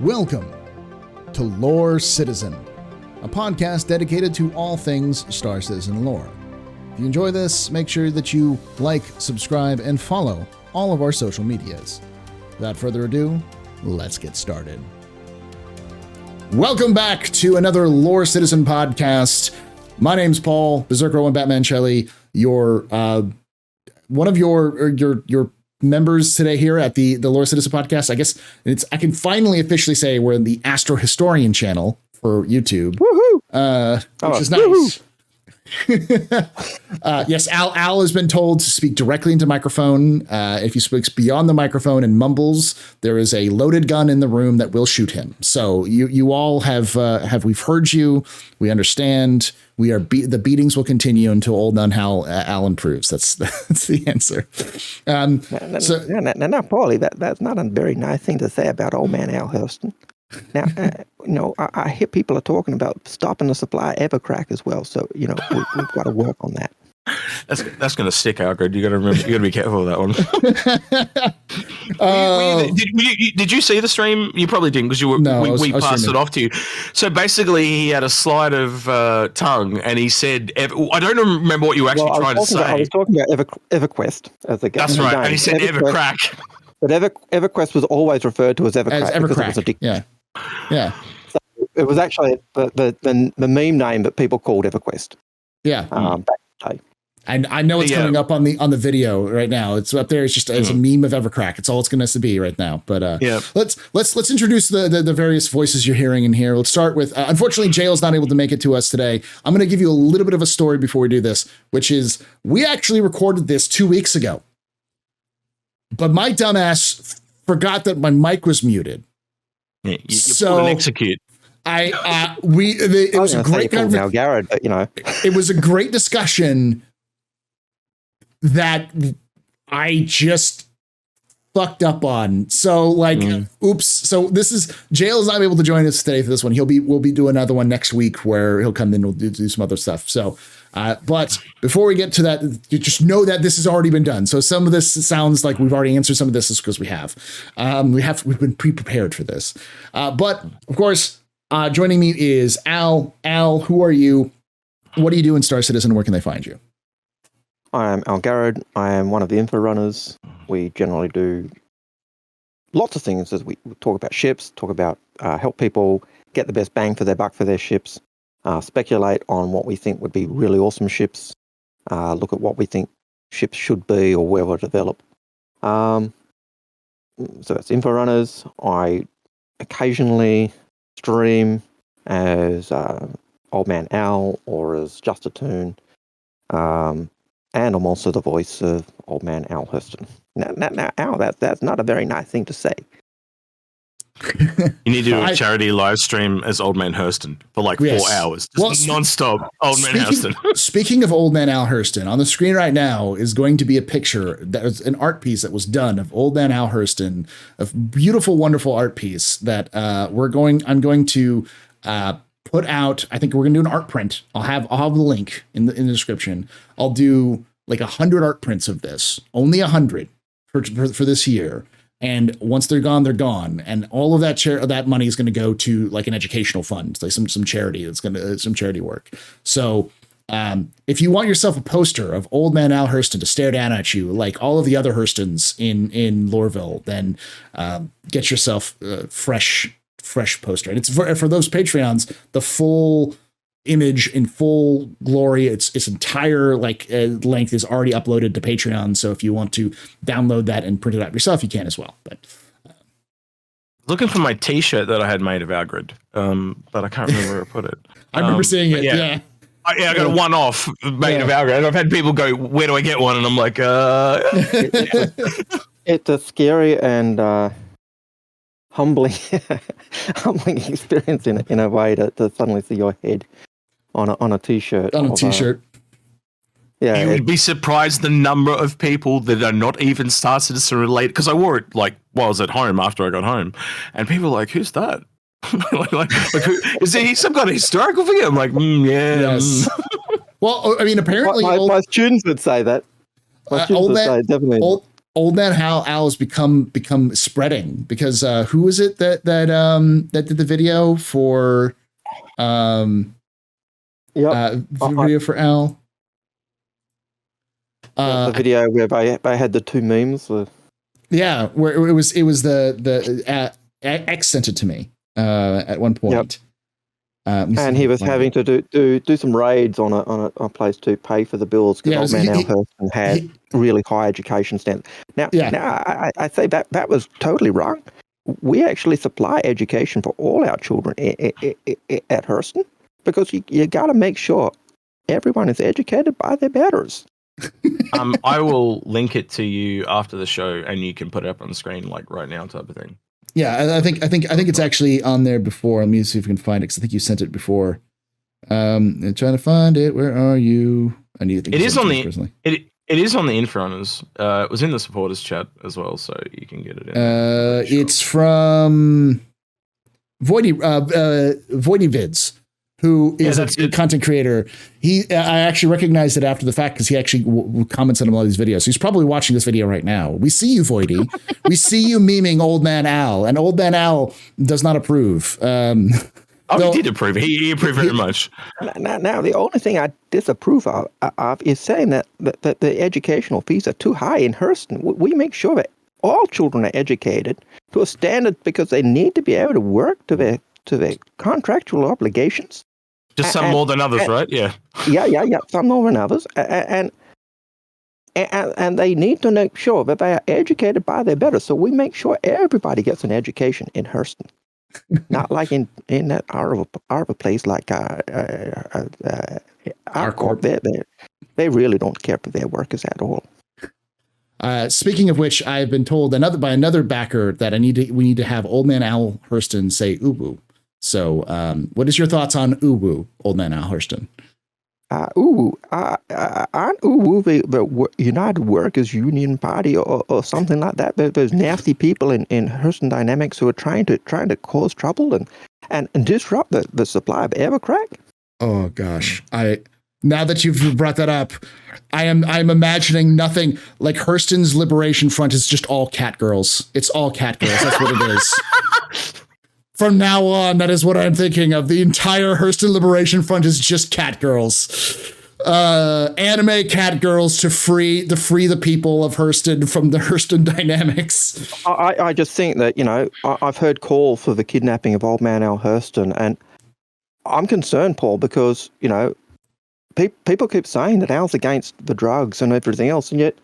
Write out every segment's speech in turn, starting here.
Welcome to Lore Citizen, a podcast dedicated to all things Star Citizen lore. If you enjoy this, make sure that you like, subscribe, and follow all of our social medias. Without further ado, let's get started. Welcome back to another Lore Citizen podcast. My name's Paul, Berserker and Batman Shelley, your one of your members today here at the Lore Citizen podcast. I guess I can finally officially say we're in the AstroHistorian channel for YouTube. Woohoo! Which is nice. Yes, Al has been told to speak directly into microphone. If he speaks beyond the microphone and mumbles, there is a loaded gun in the room that will shoot him. So you all we've heard you. We understand. We are the beatings will continue until old nun Al improves. That's the answer. Now, Paulie, that's not a very nice thing to say about old man Al Hurston. Now, I hear people are talking about stopping the supply of Evercrack as well. So, we've got to work on that. That's going to stick, Algared. You got to remember. You got to be careful of that one. Did you see the stream? You probably didn't because we passed it off to you. So basically, he had a slide of tongue, and he said, "I don't remember what you were actually trying to say." I was talking about EverQuest as a game. That's right, and he said Evercrack. But EverQuest was always referred to as Evercrack because it was a Yeah. So it was actually the meme name that people called EverQuest. Yeah. Back in the day. And I know it's coming up on the video right now. It's up there. It's just it's a meme of Evercrack. It's all it's going to be right now. But let's introduce the various voices you're hearing in here. Let's start with unfortunately Jail's not able to make it to us today. I'm going to give you a little bit of a story before we do this, which is we actually recorded this 2 weeks ago, but my dumbass forgot that my mic was muted. Yeah, you pulled an Excecute. It was a great algared, but it was a great discussion that I just fucked up on. So oops. So this is Jail is not able to join us today for this one. We'll be doing another one next week where he'll come in and we'll do some other stuff. So, but before we get to that, you just know that this has already been done. So some of this sounds like we've already answered some of this is because we have. We've been pre-prepared for this. But of course, joining me is Al. Al, who are you? What do you do in Star Citizen? Where can they find you? I am algared. I am one of the Inforunners. We generally do lots of things as we talk about ships, talk about help people get the best bang for their buck for their ships, speculate on what we think would be really awesome ships, look at what we think ships should be or where we'll develop. So that's Inforunners. I occasionally stream as Old Man Al or as Just a Toon. And I'm also the voice of Old Man Al Hurston. Now, Al, that's not a very nice thing to say. You need to do a charity live stream as Old Man Hurston for 4 hours. Just non-stop Old Man Hurston. Speaking of Old Man Al Hurston, on the screen right now is going to be a picture that was an art piece that was done of Old Man Al Hurston, a beautiful, wonderful art piece that I'm going to put out. I think we're going to do an art print. I'll have the link in the description. I'll do 100 art prints of this, only 100 for this year. And once they're gone, they're gone. And all of that money is going to go to an educational fund, some charity that's going to some charity work. So if you want yourself a poster of Old Man Al Hurston to stare down at you like all of the other Hurstons in Loreville, then get yourself a fresh poster. And it's for those Patreons, the full image in full glory. Its entire length is already uploaded to Patreon. So if you want to download that and print it out yourself, you can as well. But looking for my T-shirt that I had made of algared, but I can't remember where I put it. I remember seeing it. Yeah. I got a one-off made of algared. I've had people go, "Where do I get one?" And I'm like, It's a scary and humbling experience in a way to suddenly see your head on a T-shirt. On a T-shirt. Yeah, you would be surprised the number of people that are not even Star Citizen related. Because I wore it while I was at home after I got home, and people were like, "Who's that?" who, is he some kind of historical figure? I'm like, yeah. Yes. Well, I mean, apparently my students would say that. My students would say definitely. Old Man Owl has become spreading because who was it that did the video for video for Al? The video where they had the two memes. Yeah, where it was the X sent it to me at one point. Yep. And he was having to do some raids on a place to pay for the bills because Old Man Al Hurston had really high education standards. Now I say that was totally wrong. We actually supply education for all our children at Hurston because you got to make sure everyone is educated by their betters. I will link it to you after the show, and you can put it up on the screen like right now, type of thing. Yeah, I think it's actually on there before. Let me see if we can find it because I think you sent it before. I'm trying to find it. Where are you? I need to. It is on the personally. It is on the Inforunners. It was in the supporters chat as well, so you can get it in. Sure. It's from Voidy Vids, who is a content creator. I actually recognized it after the fact because he actually comments on a lot of these videos. So he's probably watching this video right now. We see you, Voidy. We see you memeing Old Man Al, and Old Man Al does not approve. He did approve. He approved very much. Now, the only thing I disapprove of is saying that the educational fees are too high in Hurston. We make sure that all children are educated to a standard because they need to be able to work to their contractual obligations. Just some more than others, right? Yeah. Yeah. Some more than others. And they need to make sure that they are educated by their betters. So we make sure everybody gets an education in Hurston. Not like in that our place like our corp. They really don't care for their workers at all. Speaking of which, I've been told by another backer that we need to have Old Man Al Hurston say uwu. So, what is your thoughts on uwu, Old Man Al Hurston? On uwu, the United Workers Union Party or something like that. There's nasty people in Hurston Dynamics who are trying to cause trouble and disrupt the supply of Evercrack. Oh gosh, now that you've brought that up, I'm imagining nothing like Hurston's Liberation Front is just all Catgirls. It's all Catgirls. That's what it is. From now on, that is what I'm thinking of. The entire Hurston Liberation Front is just Catgirls. Anime Catgirls to free the people of Hurston from the Hurston dynamics. I just think that, I've heard calls for the kidnapping of Old Man Al Hurston, and I'm concerned, Paul, because, people keep saying that Al's against the drugs and everything else, and yet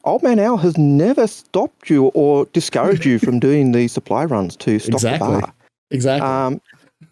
Old Man Al has never stopped you or discouraged you from doing the supply runs to stop the bar. Exactly.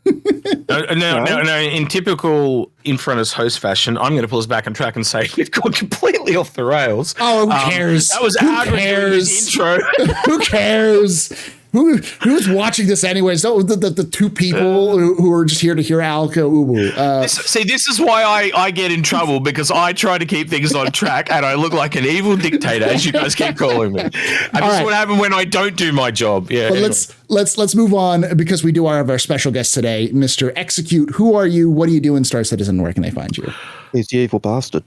No, in typical Inforunners host fashion, I'm going to pull us back on track and say we've gone completely off the rails. Oh, who cares? That was Who intro. Who cares? Who's watching this anyways? The two people who are just here to hear Al go uwu. This is why I get in trouble, because I try to keep things on track and I look like an evil dictator, as you guys keep calling me. And this is what happens when I don't do my job. Yeah. But anyway. Let's move on, because we do have our special guest today, Mr. Excecute. Who are you? What do you do in Star Citizen? Where can they find you? He's the evil bastard.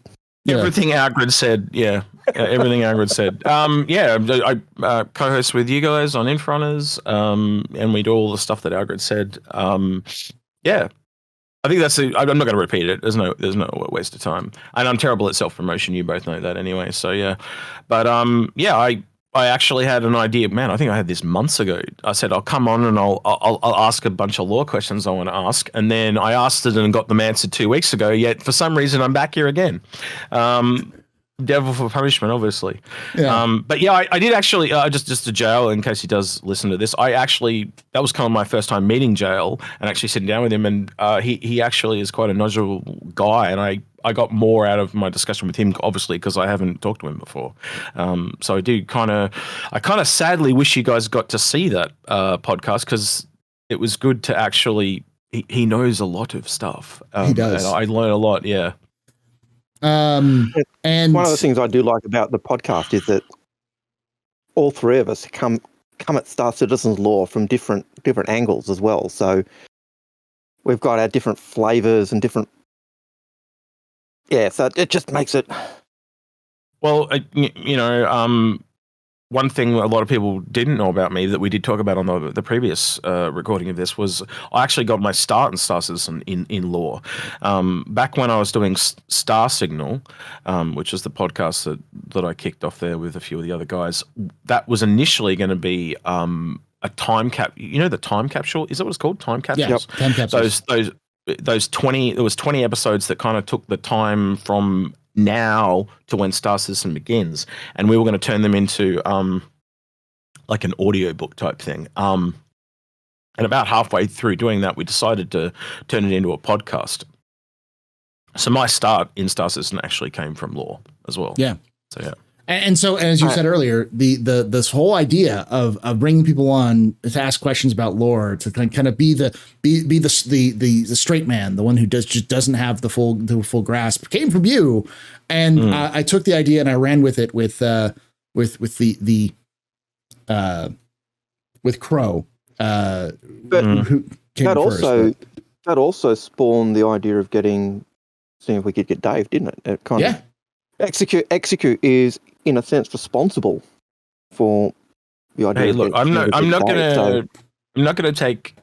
Everything Algared said, everything Algared said. I co-host with you guys on Inforunners, and we do all the stuff that Algared said. I think that's I'm not going to repeat it. There's no waste of time, and I'm terrible at self-promotion. You both know that anyway. So yeah, but I actually had an idea. Man, I think I had this months ago. I said I'll come on and I'll ask a bunch of lore questions I want to ask, and then I asked it and got them answered 2 weeks ago. Yet for some reason I'm back here again. Devil for punishment, obviously. Yeah. But yeah, I did actually just to Jail, in case he does listen to this. That was kind of my first time meeting Jail and actually sitting down with him, and he actually is quite a knowledgeable guy, and I got more out of my discussion with him, obviously, because I haven't talked to him before. So I kind of sadly wish you guys got to see that podcast, because it was good to actually. He knows a lot of stuff. He does. And I learned a lot. Yeah. And one of the things I do like about the podcast is that all three of us come at Star Citizen's lore from different angles as well. So we've got our different flavors and different. Yeah, so it just makes it. Well, one thing a lot of people didn't know about me that we did talk about on the previous recording of this was I actually got my start in Star Citizen in lore. Back when I was doing Star Signal, which is the podcast that I kicked off there with a few of the other guys, that was initially going to be a time cap. You know, the time capsule? Is that what it's called? Time capsules? Yeah, time capsules. Those 20, there was 20 episodes that kind of took the time from now to when Star Citizen begins, and we were going to turn them into like an audiobook type thing. And about halfway through doing that, we decided to turn it into a podcast. So my start in Star Citizen actually came from lore as well. Yeah. So yeah. And so, as you said earlier, this whole idea of bringing people on to ask questions about lore, to kind of be the straight man, the one who just doesn't have the full grasp, came from you. And I took the idea and I ran with it with Crow. But that also spawned the idea of seeing if we could get Dave, didn't it? Excecute is, in a sense, responsible for the idea. Hey, look, I'm not gonna take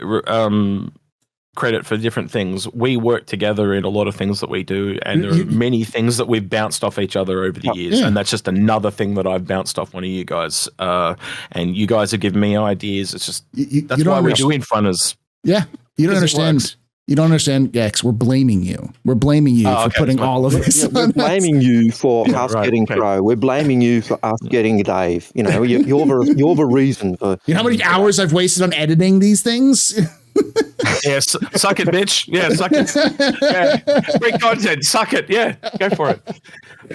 credit for different things. We work together in a lot of things that we do, and there are many things that we've bounced off each other over the years, and that's just another thing that I've bounced off one of you guys. And you guys have given me ideas. It's just that's why we do Inforunners. Yeah, you don't understand. You don't understand, Gex. We're blaming you. We're blaming you for putting all of this. We're blaming you for us getting Crow. We're blaming you for us getting Dave. You know, you're the reason for. You know how many hours I've wasted on editing these things? Yeah, suck it, bitch. Yeah, suck it. Yeah. Great content. Suck it. Yeah, go for it.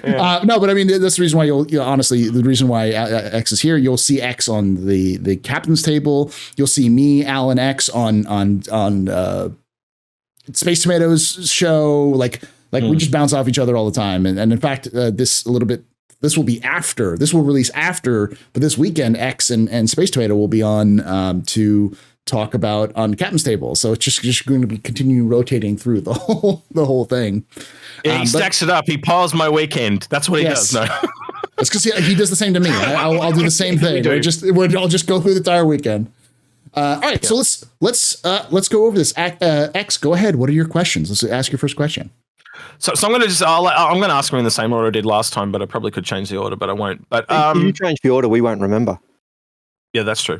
Yeah. No, but I mean, that's the reason why honestly, the reason why X is here. You'll see X on the captain's table. You'll see me, Alan X on Space Tomatoes show. Like we just bounce off each other all the time. And in fact, this will release after, but this weekend, X and Space Tomato will be on to talk about on Captain's Table. So it's just going to be continuing rotating through the whole thing. Yeah, he stacks it up. He piles my weekend. That's what he does. No. That's because he does the same to me. I'll do the same thing. I'll just go through the entire weekend. All right, so let's go over this. X, go ahead. What are your questions? Let's ask your first question. So I'm going to ask them in the same order I did last time, but I probably could change the order, but I won't. But if you change the order, we won't remember. Yeah, that's true.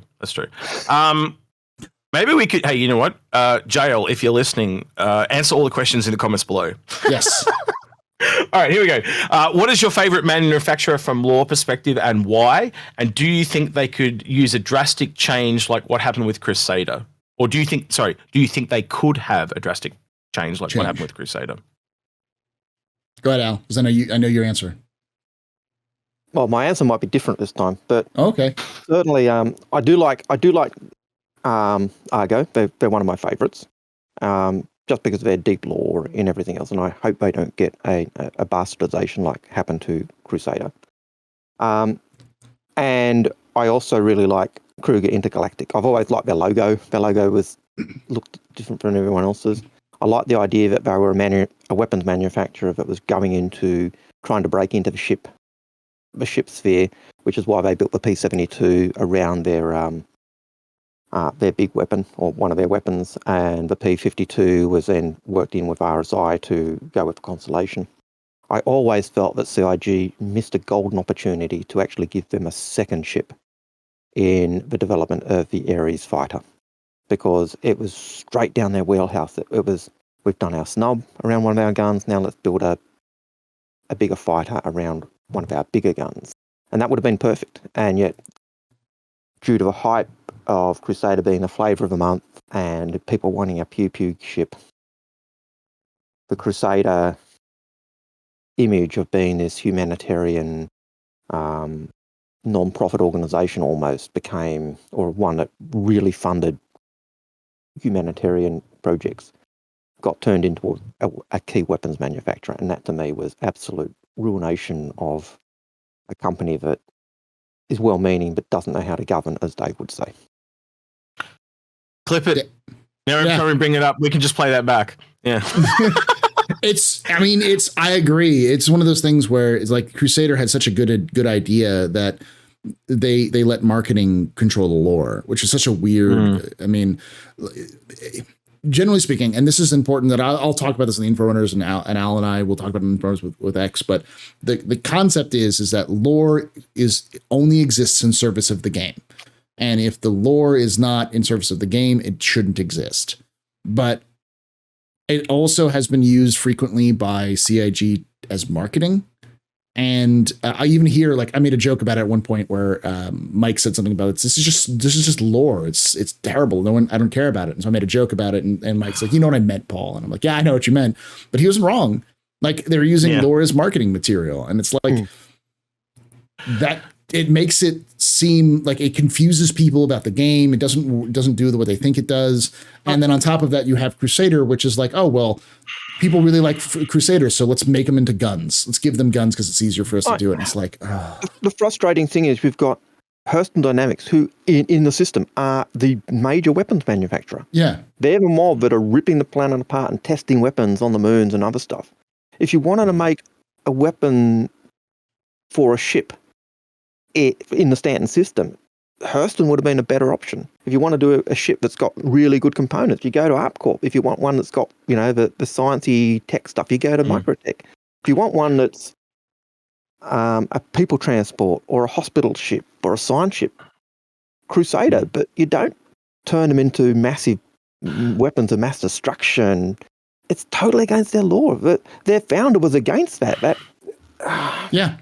Maybe we could. Hey, you know what? Jail, if you're listening, answer all the questions in the comments below. Yes. All right, here we go. What is your favorite manufacturer from lore perspective and why? And do you think they could use a drastic change like what happened with Crusader? Or do you think they could have a drastic change like what happened with Crusader? Go ahead, Al, because I know your answer. Well, my answer might be different this time, but okay. Certainly, I do like Argo. They're one of my favorites. Just because of their deep lore in everything else, and I hope they don't get a bastardization like happened to Crusader. And I also really like Kruger Intergalactic. I've always liked their logo. Their logo looked different from everyone else's. I like the idea that they were a weapons manufacturer that was going into trying to break into the ship sphere, which is why they built the P-72 around their big weapon, or one of their weapons, and the P-52 was then worked in with RSI to go with the Constellation. I always felt that CIG missed a golden opportunity to actually give them a second ship in the development of the Ares fighter, because it was straight down their wheelhouse. It was, we've done our snub around one of our guns, now let's build a bigger fighter around one of our bigger guns. And that would have been perfect. And yet, due to the hype of Crusader being the flavour of the month and people wanting a pew-pew ship, the Crusader image of being this humanitarian non-profit organisation almost became, or one that really funded humanitarian projects, got turned into a key weapons manufacturer. And that to me was absolute ruination of a company that is well-meaning but doesn't know how to govern, as Dave would say. Clip it. Now every time we bring it up, we can just play that back. Yeah. I agree. It's one of those things where it's like Crusader had such a good idea that they let marketing control the lore, which is such a weird. I mean, generally speaking, and this is important that I'll talk about this in the Inforunners, and Al and I will talk about it in Inforunners with X. But the concept is that lore only exists in service of the game, and if the lore is not in service of the game, it shouldn't exist. But it also has been used frequently by CIG as marketing. And I even hear, like, I made a joke about it at one point where Mike said something about it. This is just lore. It's terrible. I don't care about it. And so I made a joke about it. And Mike's like, you know what I meant, Paul? And I'm like, yeah, I know what you meant. But he wasn't wrong. Like, they're using lore as marketing material. And it's like that. It makes it seem like it confuses people about the game. It doesn't do what they think it does. And then on top of that, you have Crusader, which is like, oh, well, people really like Crusaders, so let's make them into guns. Let's give them guns because it's easier for us to do it. And it's like, the frustrating thing is we've got Hurston Dynamics, who in the system are the major weapons manufacturer. Yeah. They're the mob that are ripping the planet apart and testing weapons on the moons and other stuff. If you wanted to make a weapon for a ship in the Stanton system, Hurston would have been a better option. If you want to do a ship that's got really good components, you go to ArpCorp. If you want one that's got, the sciencey tech stuff, you go to Microtech. If you want one that's a people transport or a hospital ship or a science ship, Crusader, but you don't turn them into massive weapons of mass destruction. It's totally against their law. Their founder was against that. Yeah.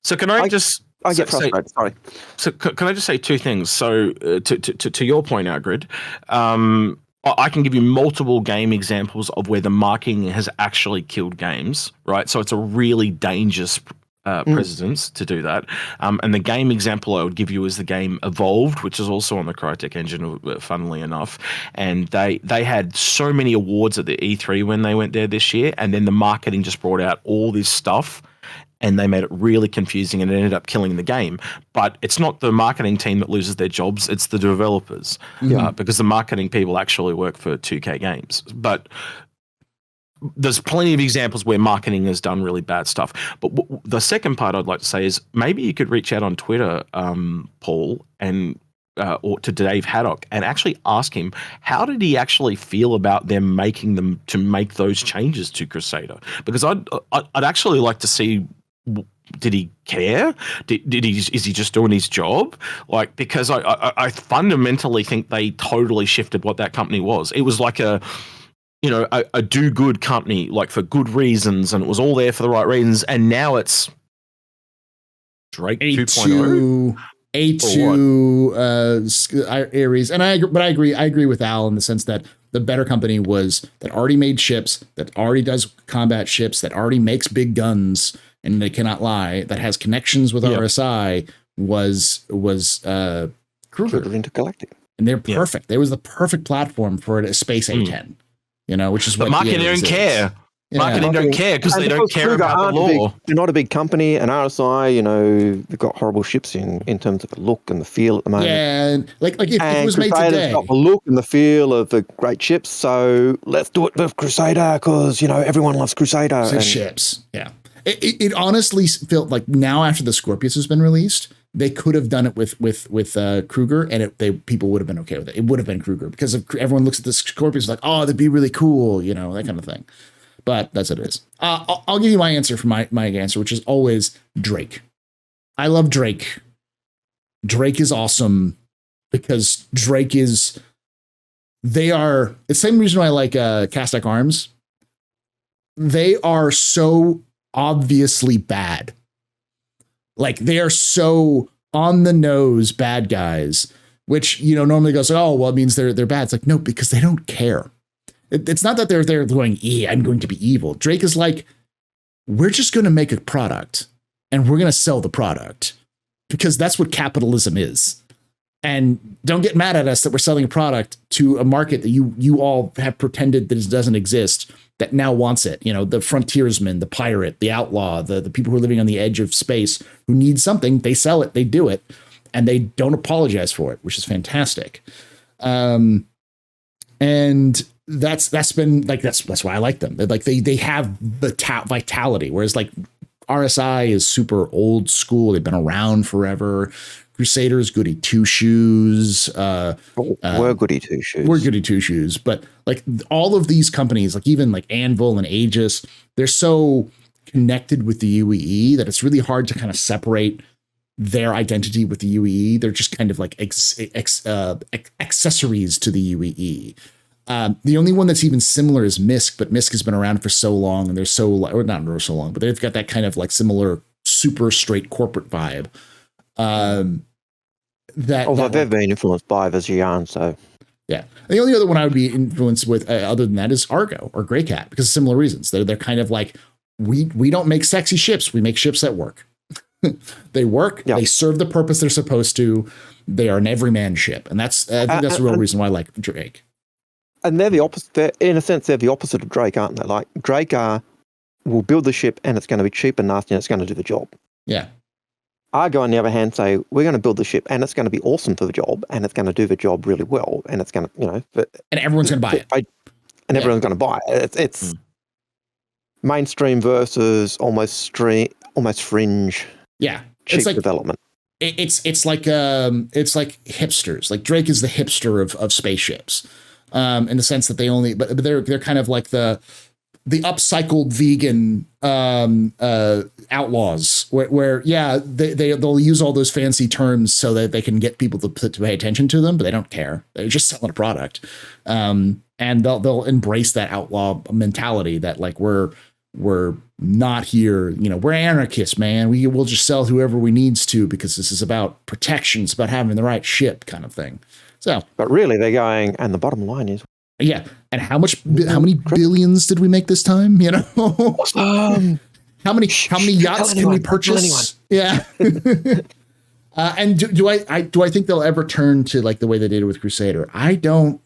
So can I just... I get frustrated. Sorry. So can I just say two things? So to your point, Algared, I can give you multiple game examples of where the marketing has actually killed games, right? So it's a really dangerous precedence to do that. And the game example I would give you is the game Evolved, which is also on the Crytek engine, funnily enough. And they had so many awards at the E3 when they went there this year, and then the marketing just brought out all this stuff, and they made it really confusing, and it ended up killing the game. But it's not the marketing team that loses their jobs, it's the developers, because the marketing people actually work for 2K Games. But there's plenty of examples where marketing has done really bad stuff. But the second part I'd like to say is maybe you could reach out on Twitter, Paul, and or to Dave Haddock, and actually ask him, how did he actually feel about them making them to make those changes to Crusader? Because I'd actually like to see, did he care? Is he just doing his job? Like, because I fundamentally think they totally shifted what that company was. It was like a do good company, like for good reasons, and it was all there for the right reasons. And now it's Drake 2.0. A2 Ares, and I agree with Al in the sense that the better company was that already made ships, that already does combat ships, that already makes big guns, and they cannot lie, that has connections with RSI, was Kruger Intergalactic, and they're perfect. There was the perfect platform for a space A10, which is what marketing don't care. Marketing don't care because they don't care about the law. They're not a big company, and RSI, they've got horrible ships in terms of the look and the feel at the moment. Yeah, and like if it was made today, got the look and the feel of the great ships. So let's do it with Crusader because everyone loves Crusader. Ships, yeah. It honestly felt like now after the Scorpius has been released, they could have done it with Kruger, and people would have been okay with it. It would have been Kruger because everyone looks at the Scorpius like, oh, that'd be really cool, that kind of thing. But that's what it is. I'll give you my answer for my answer, which is always Drake. I love Drake. Drake is awesome because Drake is. They are the same reason why I like Castak Arms. They are so obviously bad. Like they are so on the nose bad guys, which normally goes, oh well, it means they're bad. It's like no, because they don't care. It's not that they're going, I'm going to be evil. Drake is like, we're just going to make a product and we're going to sell the product because that's what capitalism is. And don't get mad at us that we're selling a product to a market that you all have pretended that it doesn't exist, that now wants it. The frontiersman, the pirate, the outlaw, the people who are living on the edge of space who need something, they sell it, they do it, and they don't apologize for it, which is fantastic. And that's been like that's why I like them. They have vitality, whereas like RSI is super old school. They've been around forever. Crusaders, goody two shoes. We're goody two shoes. We're goody two shoes. But like all of these companies, like even like Anvil and Aegis, they're so connected with the UEE that it's really hard to kind of separate their identity with the UEE. They're just kind of like accessories to the UEE. The only one that's even similar is Misk, but Misk has been around for so long, and they're or not for so long, but they've got that kind of like similar super straight corporate vibe. Although they've been influenced by Vizian, so yeah. And the only other one I would be influenced with, other than that, is Argo or Greycat, because of similar reasons. They're kind of like, we don't make sexy ships, we make ships that work. They work. Yep. They serve the purpose they're supposed to. They are an everyman ship, and I think that's the real reason why I like Drake. And they're the opposite. In a sense, they're the opposite of Drake, aren't they? Like Drake will build the ship, and it's going to be cheap and nasty, and it's going to do the job. Yeah. Argo, on the other hand, say we're going to build the ship, and it's going to be awesome for the job, and it's going to do the job really well, and it's going to, and everyone's going to buy it, and everyone's going to buy it. It's mainstream versus almost fringe. Yeah, cheap like development. It's like hipsters. Like Drake is the hipster of spaceships, in the sense that but they're kind of like the upcycled vegan outlaws, where they'll use all those fancy terms so that they can get people to pay attention to them, but they don't care. They're just selling a product, and they'll embrace that outlaw mentality that like we're not here, we're anarchists, man. We'll just sell whoever we needs to because this is about protection. It's about having the right ship, kind of thing. So, but really, they're going, and the bottom line is. Yeah, and how many billions did we make this time? How many yachts can we purchase? Yeah. And do I think they'll ever turn to like the way they did with Crusader? I don't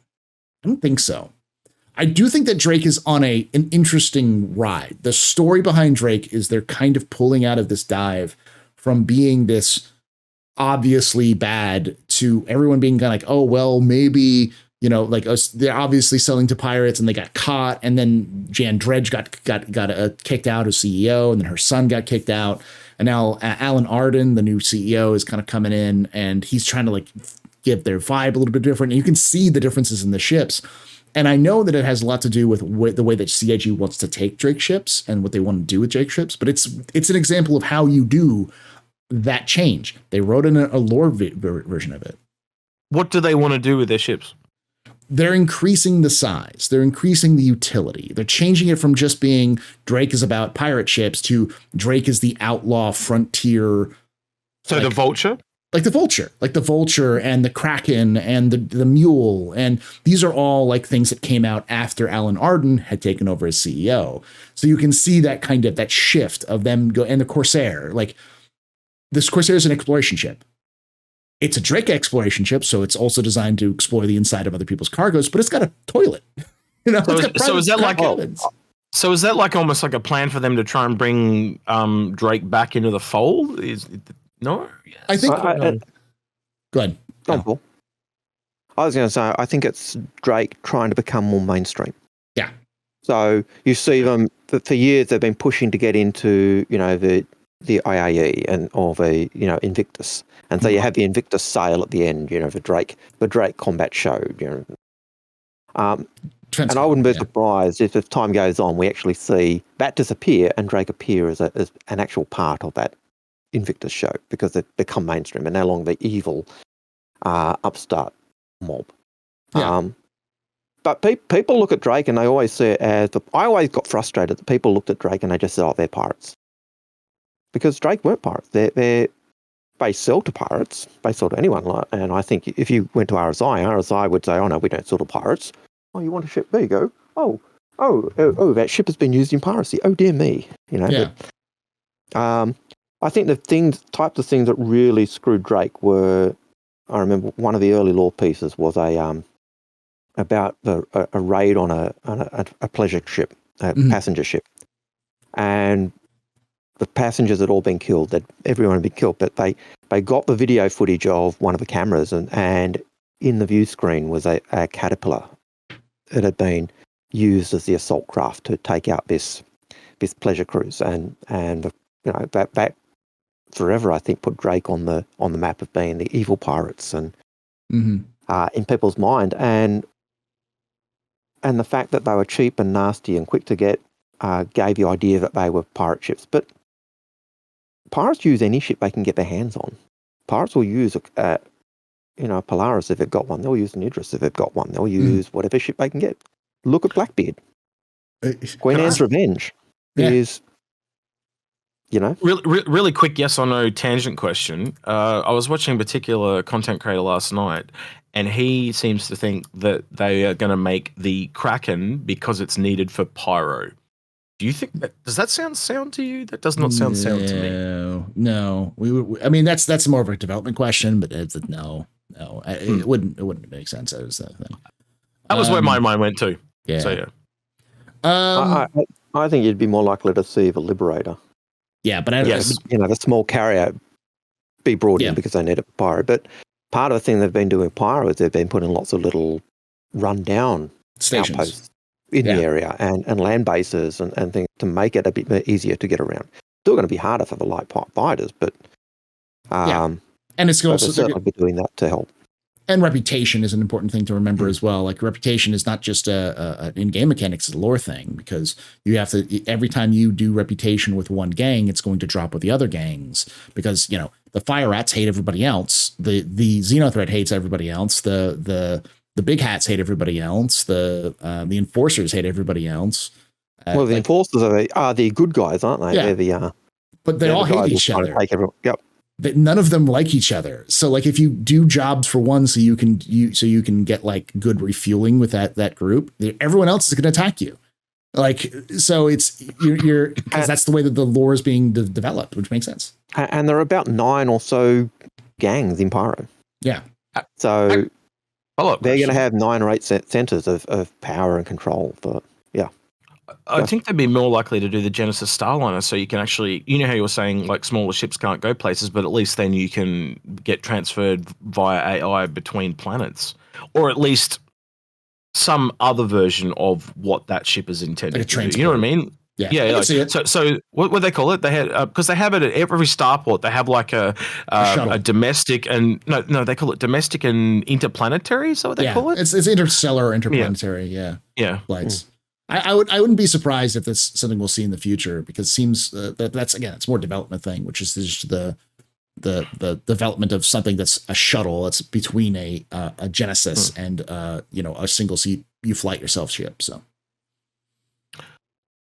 think so. I do think that Drake is on an interesting ride. The story behind Drake is they're kind of pulling out of this dive from being this obviously bad to everyone being kind of like, oh well, maybe. They're obviously selling to pirates and they got caught. And then Jan Dredge got kicked out as CEO, and then her son got kicked out. And now Alan Arden, the new CEO, is kind of coming in, and he's trying to like give their vibe a little bit different. And you can see the differences in the ships. And I know that it has a lot to do with the way that CIG wants to take Drake ships and what they want to do with Drake ships. But it's an example of how you do that change. They wrote in a lore version of it. What do they want to do with their ships? They're increasing the size. They're increasing the utility. They're changing it from just being Drake is about pirate ships to Drake is the outlaw frontier. So the Vulture? Like the Vulture and the Kraken and the Mule. And these are all like things that came out after Alan Arden had taken over as CEO. So you can see that kind of that shift of them and the Corsair. Like this Corsair is an exploration ship. It's a Drake exploration ship, so it's also designed to explore the inside of other people's cargoes, but it's got a toilet. So is that like almost like a plan for them to try and bring Drake back into the fold? No? Yes. I think. Go ahead. Cool. I was going to say, I think it's Drake trying to become more mainstream. Yeah. So you see them, for years they've been pushing to get into, the IAE or the Invictus, and so you have the Invictus sale at the end, the Drake combat show, and I wouldn't be surprised if, as time goes on, we actually see that disappear and Drake appear as an actual part of that Invictus show, because they've become mainstream and no longer the evil upstart mob. Yeah. But people look at Drake and they always see it as I always got frustrated that people looked at Drake and they just said, oh, they're pirates. Because Drake weren't pirates. They sell to pirates. They sell to anyone. And I think if you went to RSI would say, oh, no, we don't sell to pirates. Oh, you want a ship? There you go. Oh, that ship has been used in piracy. Oh, dear me. Yeah. But, I think the types of things that really screwed Drake were, I remember one of the early lore pieces was about a raid on a pleasure ship, a passenger ship. And the passengers had all been killed, that everyone had been killed, but they got the video footage of one of the cameras, and in the view screen was a caterpillar that had been used as the assault craft to take out this pleasure cruise, and that forever, I think, put Drake on the map of being the evil pirates and in people's mind, and the fact that they were cheap and nasty and quick to get gave the idea that they were pirate ships. But pirates use any ship they can get their hands on. Pirates will use a Polaris if they've got one. They'll use an Idris if they've got one. They'll use whatever ship they can get. Look at Blackbeard. Queen Anne's Revenge is, Really quick yes or no tangent question. I was watching a particular content creator last night, and he seems to think that they are going to make the Kraken because it's needed for pyro. Do you think does that sound sound to you? That does not sound sound to me. No. I mean, that's more of a development question, but it's no. It wouldn't make sense as that thing. That was where my mind went to. Yeah. So yeah. I think you'd be more likely to see the Liberator. Yeah, but the small carrier be brought in because they need a pyro. But part of the thing they've been doing with pyro is they've been putting lots of little rundown stations outposts in the area and land bases and things to make it a bit easier to get around. Still going to be harder for the light fighters, but and it's also certainly be doing that to help. And reputation is an important thing to remember as well. Like reputation is not just a in-game mechanics, it's a lore thing, because you have to, every time you do reputation with one gang, it's going to drop with the other gangs, because, the Fire Rats hate everybody else. The Xenothreat hates everybody else. The Big Hats hate everybody else. The Enforcers hate everybody else. Well, the Enforcers are the good guys, aren't they? Yeah. They're but they all hate each other. Yep. That none of them like each other. So like if you do jobs for one so you can get like good refueling with that group, everyone else is going to attack you. Like, so it's you're because that's the way that the lore is being developed, which makes sense. And there are about 9 or so gangs in Pyro. Yeah. So they're going to have 9 or 8 centers of power and control for I think they'd be more likely to do the Genesis Starliner, so you can actually, how you were saying, like, smaller ships can't go places, but at least then you can get transferred via AI between planets, or at least some other version of what that ship is intended to do. You know what I mean? Yeah. So what they call it? They had because they have it at every starport. They have like a domestic and no, they call it domestic and interplanetary. Is that what they call it? It's interstellar, interplanetary. Yeah. Flights. I wouldn't be surprised if this is something we'll see in the future, because it seems that's again, it's more development thing, which is just the development of something that's a shuttle. It's between a Genesis and a single seat you flight yourself ship. So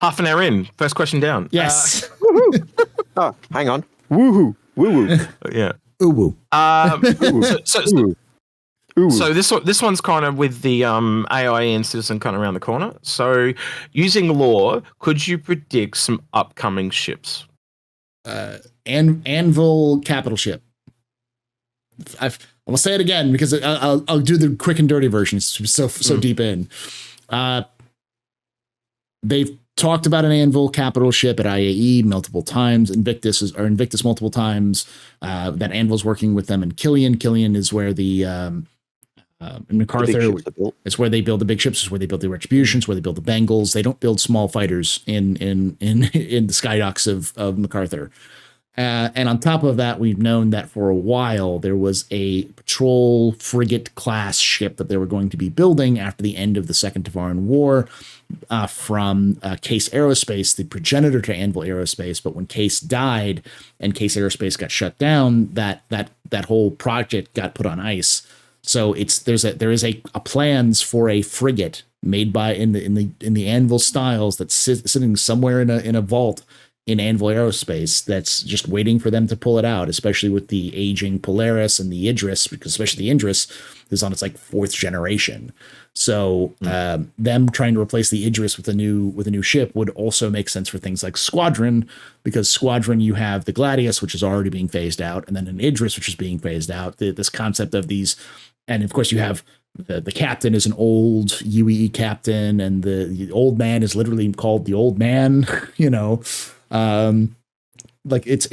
half an hour in, first question down. Yes. Oh, hang on. Woohoo! Woo! Yeah. Ooh. So this one's kind of with the AI and Citizen kind of around the corner. So using lore, could you predict some upcoming ships? Anvil capital ship. I'll say it again because I'll do the quick and dirty version. It's so deep in. They've talked about an Anvil capital ship at IAE multiple times. Invictus multiple times. That Anvil's working with them in Killian. Killian is where in MacArthur, it's where they build the big ships. It's where they build the Retributions, where they build the Bengals. They don't build small fighters in the skydocks of MacArthur. And on top of that, we've known that for a while there was a patrol frigate class ship that they were going to be building after the end of the Second Tevaran War from Case Aerospace, the progenitor to Anvil Aerospace. But when Case died and Case Aerospace got shut down, that whole project got put on ice. So there is a plans for a frigate made by in the Anvil styles that's sitting somewhere in a vault in Anvil Aerospace that's just waiting for them to pull it out, especially with the aging Polaris and the Idris, because especially the Idris is on its like 4th generation. So them trying to replace the Idris with a new ship would also make sense for things like Squadron, because Squadron, you have the Gladius, which is already being phased out, and then an Idris, which is being phased out. This concept of these, and of course you have the captain is an old UEE captain, and the old man is literally called the old man, like it's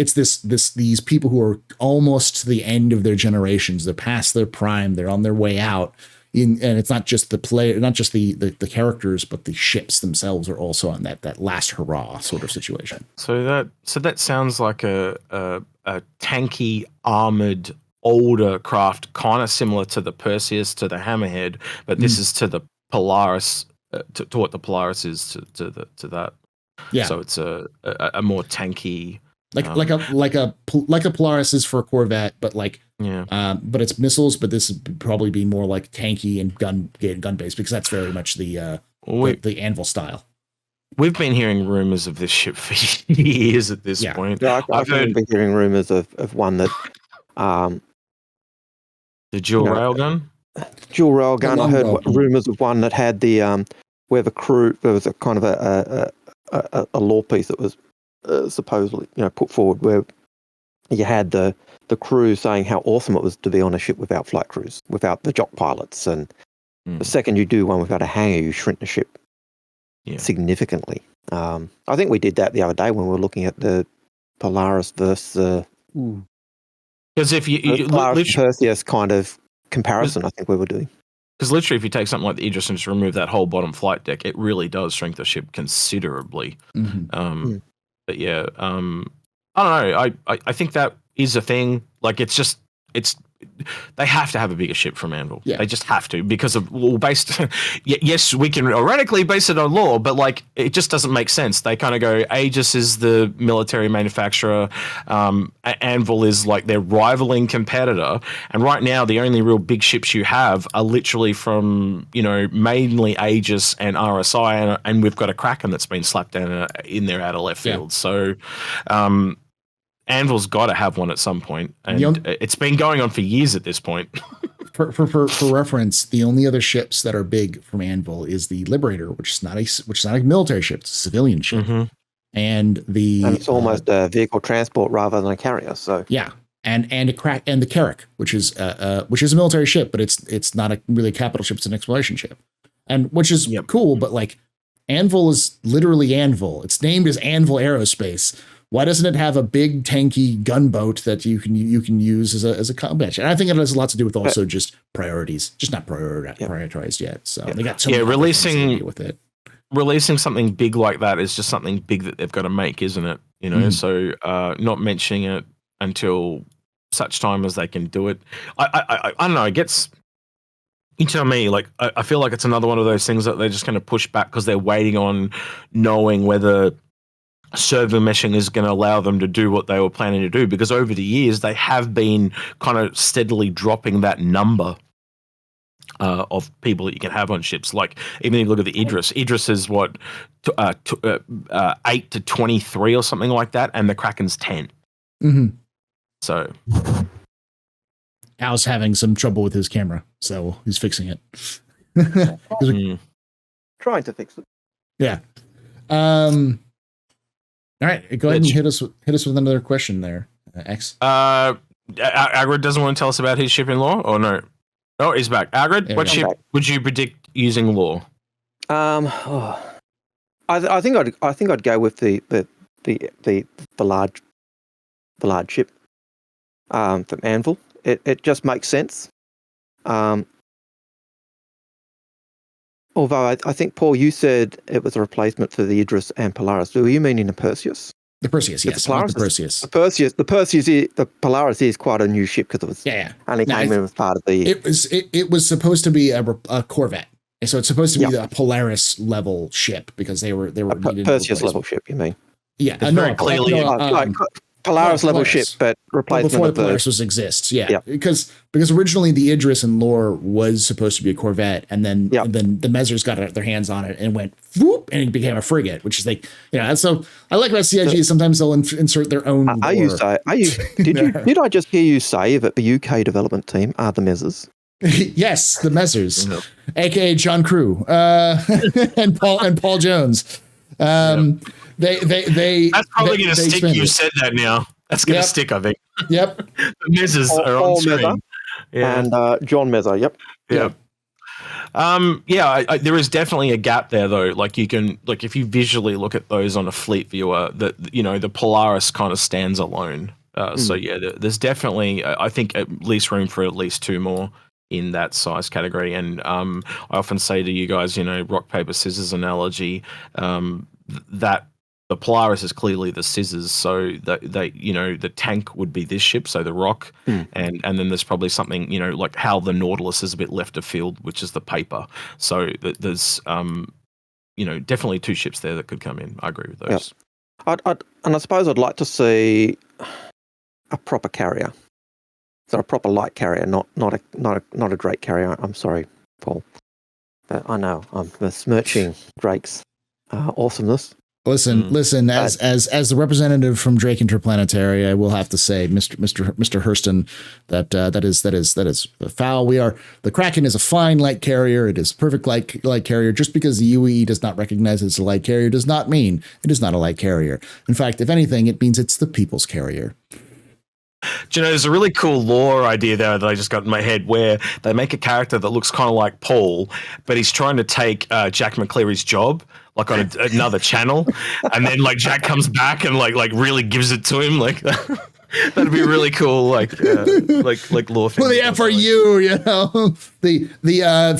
these people who are almost to the end of their generations. They're past their prime. They're on their way out. and it's not just the player, not just the characters, but the ships themselves are also on that last hurrah sort of situation. So that sounds like a tanky armored older craft, kind of similar to the Perseus, to the Hammerhead, but this is to the Polaris, to what the Polaris is to that. Yeah. So it's a more tanky, like a Polaris is for a Corvette, but but it's missiles. But this would probably be more like tanky and gun based, because that's very much the Anvil style. We've been hearing rumors of this ship for years at this point. Yeah, I've been hearing rumors of one that the dual railgun. Dual railgun. I heard rumors of one that had the where the crew, there was a kind of a lore piece that was supposedly put forward, where you had the crew saying how awesome it was to be on a ship without flight crews, without the jock pilots, and the second you do one without a hangar, you shrink the ship significantly. I think we did that the other day when we were looking at the Polaris versus because if you Polaris Perseus kind of comparison, I think we were doing. Because literally, if you take something like the Idris and just remove that whole bottom flight deck, it really does shrink the ship considerably. But yeah, I don't know. I think that is a thing. Like, they have to have a bigger ship from Anvil. Yeah. They just have to, because of yes, we can theoretically base it on lore, but it just doesn't make sense. They kind of go, Aegis is the military manufacturer, Anvil is like their rivaling competitor, and right now the only real big ships you have are literally from mainly Aegis and RSI, and we've got a Kraken that's been slapped down in there out of left field. So Anvil's got to have one at some point, and it's been going on for years at this point. for reference, the only other ships that are big from Anvil is the Liberator, which is not a military ship; it's a civilian ship, and it's almost a vehicle transport rather than a carrier. So and the Carrack, which is a military ship, but it's not really a capital ship; it's an exploration ship, and which is cool. But Anvil is literally Anvil. It's named as Anvil Aerospace. Why doesn't it have a big tanky gunboat that you can use as a combat? And I think it has a lot to do with also just priorities, just not prioritized yet. So they got so many releasing with it. Releasing something big like that is just something big that they've got to make, isn't it? So not mentioning it until such time as they can do it. I don't know. It gets. You tell me. I feel like it's another one of those things that they're just going to push back because they're waiting on knowing whether server meshing is going to allow them to do what they were planning to do, because over the years they have been kind of steadily dropping that number of people that you can have on ships. Like, even if you look at the Idris is what 8 to 23 or something like that, and the Kraken's 10. So Al's having some trouble with his camera, so he's fixing it. Trying to fix it. Yeah. All right, go ahead and hit us with another question there, X. Algared doesn't want to tell us about his ship in lore, or no? Oh, he's back. Algared, what ship would you predict using lore? I think I'd go with the large ship from Anvil. It just makes sense. Although I think, Paul, you said it was a replacement for the Idris and Polaris. Do you mean in the Perseus? The Perseus, yes. The Perseus. The Polaris is quite a new ship because it was only came in as part of the. It was supposed to be a Corvette, and so it's supposed to be a Polaris level ship because they were Perseus level ship. You mean? Yeah, very clearly. Polaris level ship, but replacement before the Polaris exists. Because originally the Idris in lore was supposed to be a Corvette, and then the Mezzers got their hands on it and went whoop, and it became a frigate, which is so I like about CIG. Sometimes they'll insert their own. Did I just hear you say that the UK development team are the Mezzers? Yes, the Mezzers, aka John Crew, and Paul Jones. That's probably going to stick. You said that now. That's going to stick, I think. Yep. The Mezzers are on screen. And John Mezzer. Yep. There is definitely a gap there, though. Like, you can, if you visually look at those on a fleet viewer, the Polaris kind of stands alone. So there's definitely, I think, at least room for at least two more in that size category. And I often say to you guys, rock, paper, scissors analogy, that the Polaris is clearly the scissors. So the tank would be this ship, so the rock, and then there's probably something, like how the Nautilus is a bit left of field, which is the paper. So there's definitely two ships there that could come in. I agree with those. Yeah. And I suppose I'd like to see a proper carrier. So a proper light carrier, not a Drake carrier. I'm sorry, Paul. But I know I'm besmirching Drake's awesomeness. Listen. As the representative from Drake Interplanetary, I will have to say, Mr. Hurston, that is foul. The Kraken is a fine light carrier. It is perfect light carrier. Just because the UEE does not recognize it as a light carrier does not mean it is not a light carrier. In fact, if anything, it means it's the people's carrier. Do you know, there's a really cool lore idea there that I just got in my head where they make a character that looks kind of like Paul, but he's trying to take Jack McCleary's job, like on another channel, and then like Jack comes back and like really gives it to him. Like that'd be really cool, like lore thing. Well, the FRU, the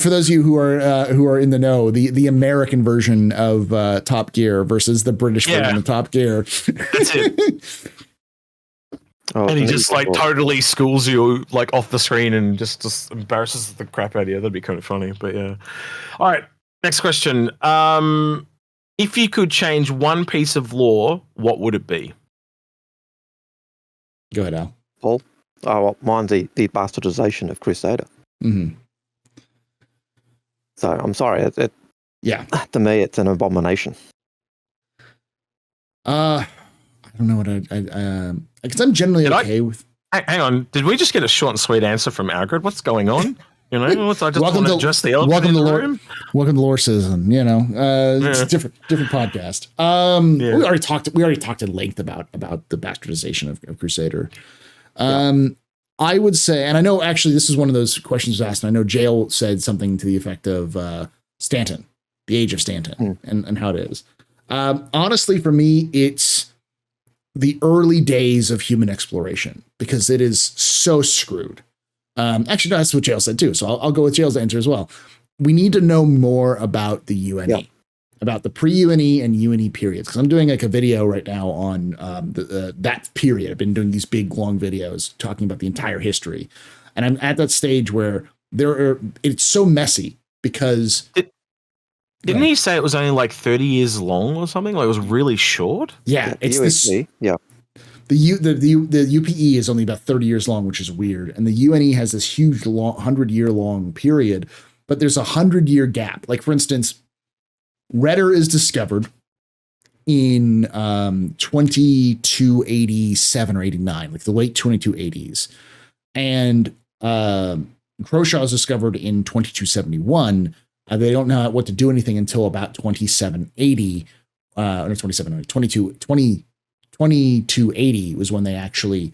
for those of you who are in the know, the American version of Top Gear versus the British version of Top Gear. That's it. Oh, and he just totally schools you like off the screen and just embarrasses the crap out of you. That'd be kind of funny, but yeah. All right, next question. If you could change one piece of lore, what would it be? Go ahead, Al. Paul? Oh, well, mine's the bastardization of Crusader. Mm-hmm. So I'm sorry. To me, it's an abomination. I don't know what because I'm generally okay with. Hang on, did we just get a short and sweet answer from Algared? What's going on? I just want to address the elephant in the room. Welcome to Lore Citizen. It's a different podcast. We already talked at length about the bastardization of Crusader. I would say, and I know actually this is one of those questions asked, and I know Jail said something to the effect of Stanton, the age of Stanton, and how it is. Honestly, for me, it's the early days of human exploration, because it is so screwed. Actually, no, that's what Jail said too. So I'll go with Jail's answer as well. We need to know more about the UNE, about the pre-UNE and UNE periods. Because I'm doing like a video right now on that period. I've been doing these big, long videos talking about the entire history. And I'm at that stage where it's so messy because... Didn't he say it was only like 30 years long or something? Like it was really short? Yeah, it's this. Yeah. The UPE is only about 30 years long, which is weird. And the UNE has this huge 100-year-long period, but there's a 100-year gap. Like, for instance, Redder is discovered in 2287 or 89, like the late 2280s. And Croshaw is discovered in 2271. They don't know what to do anything until about 2280 was when they actually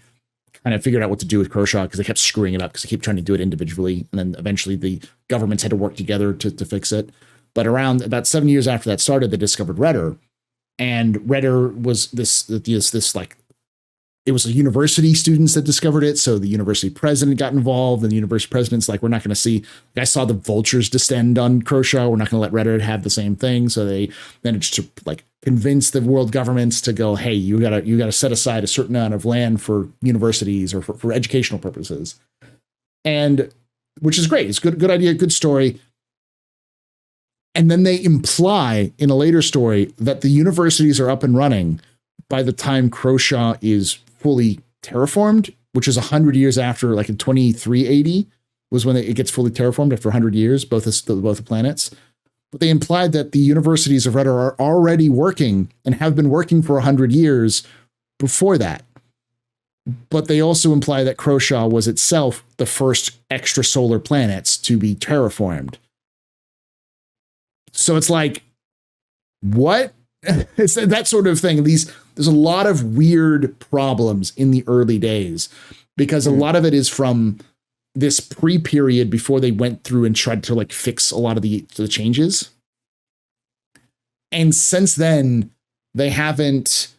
kind of figured out what to do with Croshaw, because they kept screwing it up because they kept trying to do it individually. And then eventually the governments had to work together to fix it. But around about 7 years after that started, they discovered Redder. And Redder was this like, it was the university students that discovered it. So the university president got involved, and the university president's like, we're not going to see, I saw the vultures descend on Croshaw. We're not going to let Redder have the same thing. So they managed to like convince the world governments to go, hey, you gotta set aside a certain amount of land for universities or for educational purposes. And which is great. It's good idea, good story. And then they imply in a later story that the universities are up and running by the time Croshaw is fully terraformed, which is 100 years after, like in 2380 was when it gets fully terraformed after 100 years, both the planets. But they implied that the universities of Redder are already working and have been working for 100 years before that. But they also imply that Croshaw was itself the first extrasolar planets to be terraformed. So it's like, what? It's that sort of thing. There's a lot of weird problems in the early days, because a lot of it is from this pre-period before they went through and tried to like fix a lot of the changes. And since then, they haven't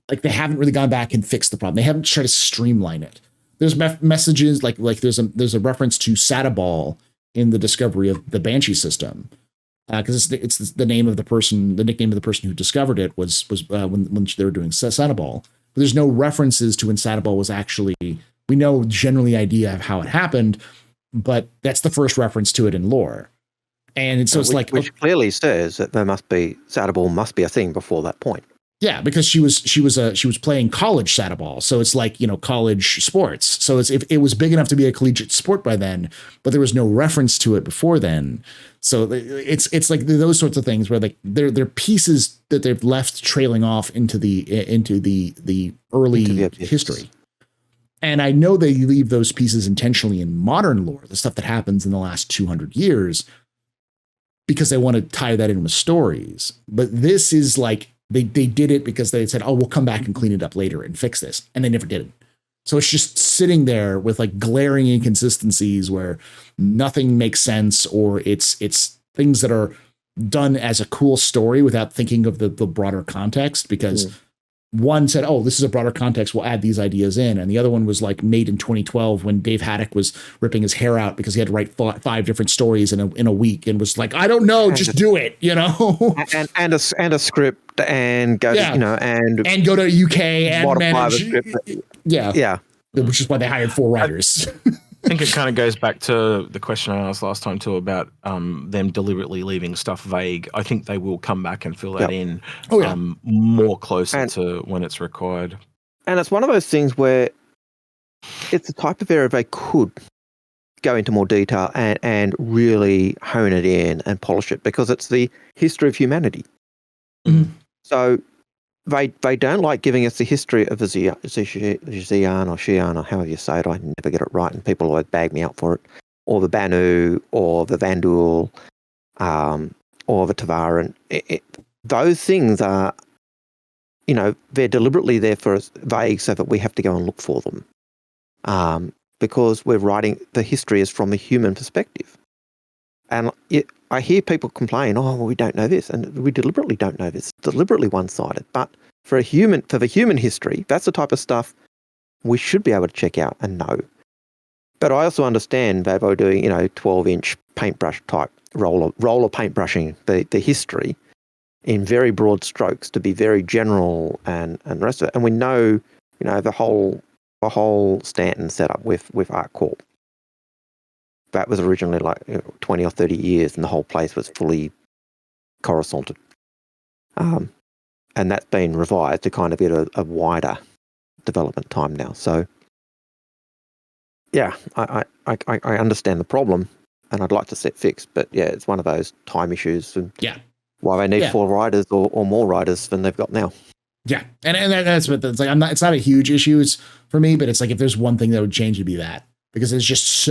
really gone back and fixed the problem. They haven't tried to streamline it. there's messages like there's a reference to Sadabal in the discovery of the Banshee system, because it's the name of the person, the nickname of the person who discovered it was when they were doing Sadabal. But there's no references to when Sadabal was actually. We know generally the idea of how it happened, but that's the first reference to it in lore. And so it's which clearly says that Sadabal must be a thing before that point. Yeah, because she was playing college Sadabal, so it's like, you know, college sports. So it was big enough to be a collegiate sport by then, but there was no reference to it before then. So it's like those sorts of things where like they're pieces that they've left trailing off into the early history. And I know they leave those pieces intentionally in modern lore, the stuff that happens in the last 200 years, because they want to tie that in with stories. But this is like, they did it because they said, oh, we'll come back and clean it up later and fix this. And they never did it. So it's just sitting there with like glaring inconsistencies where nothing makes sense, or it's things that are done as a cool story without thinking of the broader context, because one said, oh, this is a broader context, we'll add these ideas in. And the other one was like made in 2012 when Dave Haddock was ripping his hair out because he had to write 5 different stories in a week, and was like, I don't know, just do it, you know? and a script, and go to, you know, and go to UK and manage. Yeah. Which is why they hired 4 writers. I think it kind of goes back to the question I asked last time too about them deliberately leaving stuff vague. I think they will come back and fill that in more closer to when it's required. And it's one of those things where it's the type of area they could go into more detail and really hone it in and polish it, because it's the history of humanity. Mm-hmm. So they don't like giving us the history of the Xi'an or Xi'an, or however you say it. I never get it right, and people always bag me out for it. Or the Banu, or the Vandul, or the Tavaran. Those things are, you know, they're deliberately there for us vague so that we have to go and look for them. Because we're writing, the history is from a human perspective. And I hear people complain, oh, well, we don't know this. And we deliberately don't know this. It's deliberately one-sided. But for the human history, that's the type of stuff we should be able to check out and know. But I also understand they were doing, you know, 12-inch paintbrush type roller paintbrushing the history in very broad strokes to be very general and the rest of it. And we know, you know, the whole Stanton setup with ArtCorp. That was originally like 20 or 30 years, and the whole place was fully Coruscanted. And that's been revised to kind of get a wider development time now. So, yeah, I understand the problem, and I'd like to see it fixed. But yeah, it's one of those time issues, and why they need 4 writers or more writers than they've got now. Yeah, and that's what it's like. It's not a huge issue for me, but it's like if there's one thing that would change, it'd be that. Because it's just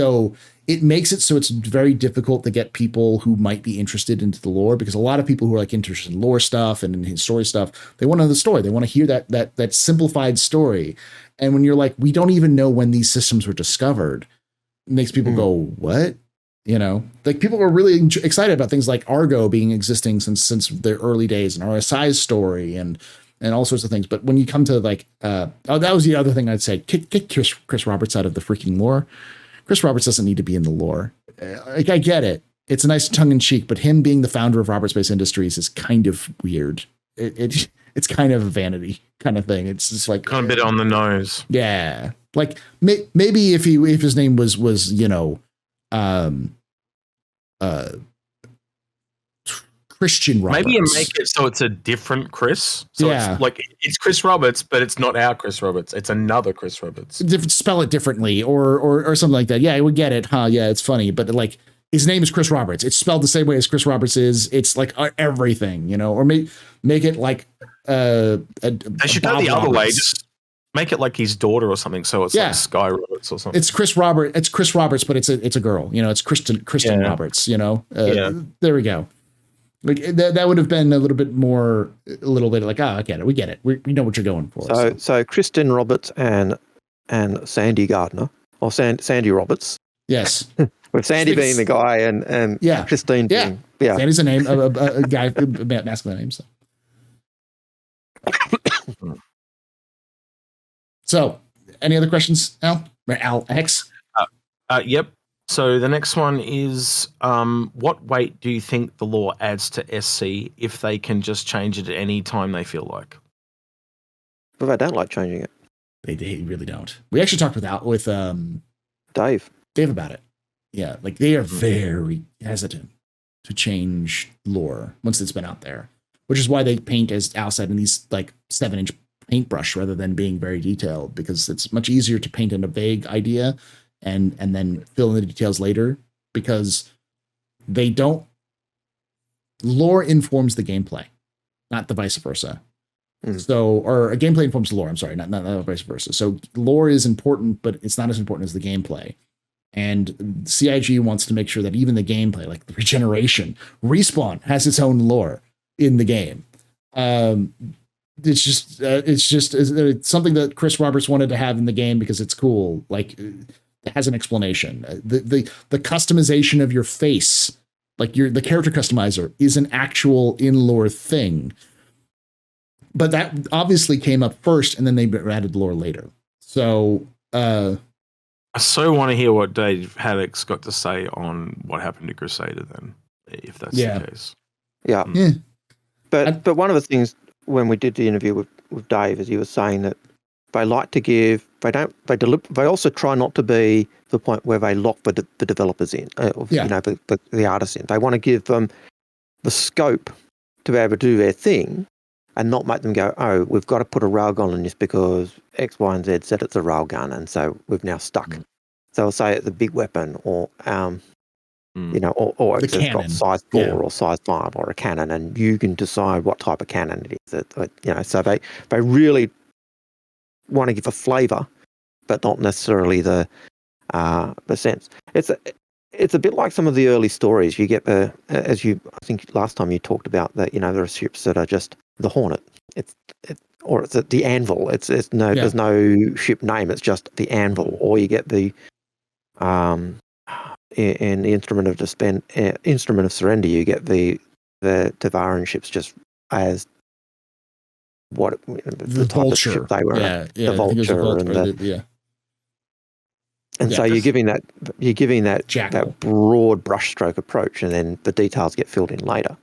it makes it so it's very difficult to get people who might be interested into the lore, because a lot of people who are like interested in lore stuff and in story stuff, they want to know the story. They want to hear that simplified story. And when you're like, we don't even know when these systems were discovered, it makes people go, what? You know, like people are really excited about things like Argo being existing since the early days, and RSI's story and all sorts of things. But when you come to like, that was the other thing I'd say, kick Chris Roberts out of the freaking lore. Chris Roberts doesn't need to be in the lore. Like, I get it. It's a nice tongue in cheek, but him being the founder of Robert Space Industries is kind of weird. It's kind of a vanity kind of thing. It's just like kind of a bit on the nose. Yeah. Like maybe if his name was, you know, Christian Roberts. Maybe you make it so it's a different Chris. So it's like it's Chris Roberts, but it's not our Chris Roberts. It's another Chris Roberts. Spell it differently or something like that. Yeah, I would get it. Huh? Yeah, it's funny. But like his name is Chris Roberts. It's spelled the same way as Chris Roberts is. It's like everything, you know, or make it like they should go the other way. Just make it like his daughter or something. So it's like Sky Roberts or something. It's Chris Roberts, but it's a girl. You know, it's Kristen Roberts. You know, there we go. Like that would have been a little bit like, I get it. We get it. We know what you're going for. So Kristen Roberts and Sandy Gardner, or Sandy Roberts. Yes. With Sandy being the guy and Christine being. Yeah. Sandy's a name, a guy, masculine name. So any other questions, Al? Alex? Yep. So the next one is, what weight do you think the lore adds to SC if they can just change it at any time they feel like? But I don't like changing it. They really don't. We actually talked with Dave about it. Yeah, like they are very hesitant to change lore once it's been out there, which is why they paint, as Al said, in these like 7-inch paintbrush rather than being very detailed, because it's much easier to paint in a vague idea and then fill in the details later, because they don't. Lore informs the gameplay, not the vice versa. So, or a gameplay informs the lore. I'm sorry, not vice versa. So lore is important, but it's not as important as the gameplay. And CIG wants to make sure that even the gameplay, like the regeneration, Respawn has its own lore in the game. It's something that Chris Roberts wanted to have in the game because it's cool. Like, it has an explanation. The customization of your face, like the character customizer, is an actual in-lore thing. But that obviously came up first, and then they added lore later. So I so want to hear what Dave Haddock's got to say on what happened to Crusader then, if that's the case. Yeah. But one of the things when we did the interview with Dave is he was saying that they like to give, they also try not to be the point where they lock the developers in, the artists in. They want to give them the scope to be able to do their thing, and not make them go, oh, we've got to put a railgun on this because X, Y, and Z said it's a railgun, and so we've now stuck. So they'll say it's a big weapon, or or it's got size 4 or size 5 or a cannon, and you can decide what type of cannon it is. So they really want to give a flavour, but not necessarily the sense. It's a bit like some of the early stories. You get I think last time you talked about that. There are ships that are just the Hornet. It's the Anvil. There's no ship name. It's just the Anvil. Or you get the in the Instrument of Surrender. You get the Tavaran ships just as what the type Vulture. of ship they were. The Vulture and so you're giving that broad brushstroke approach, and then the details get filled in later.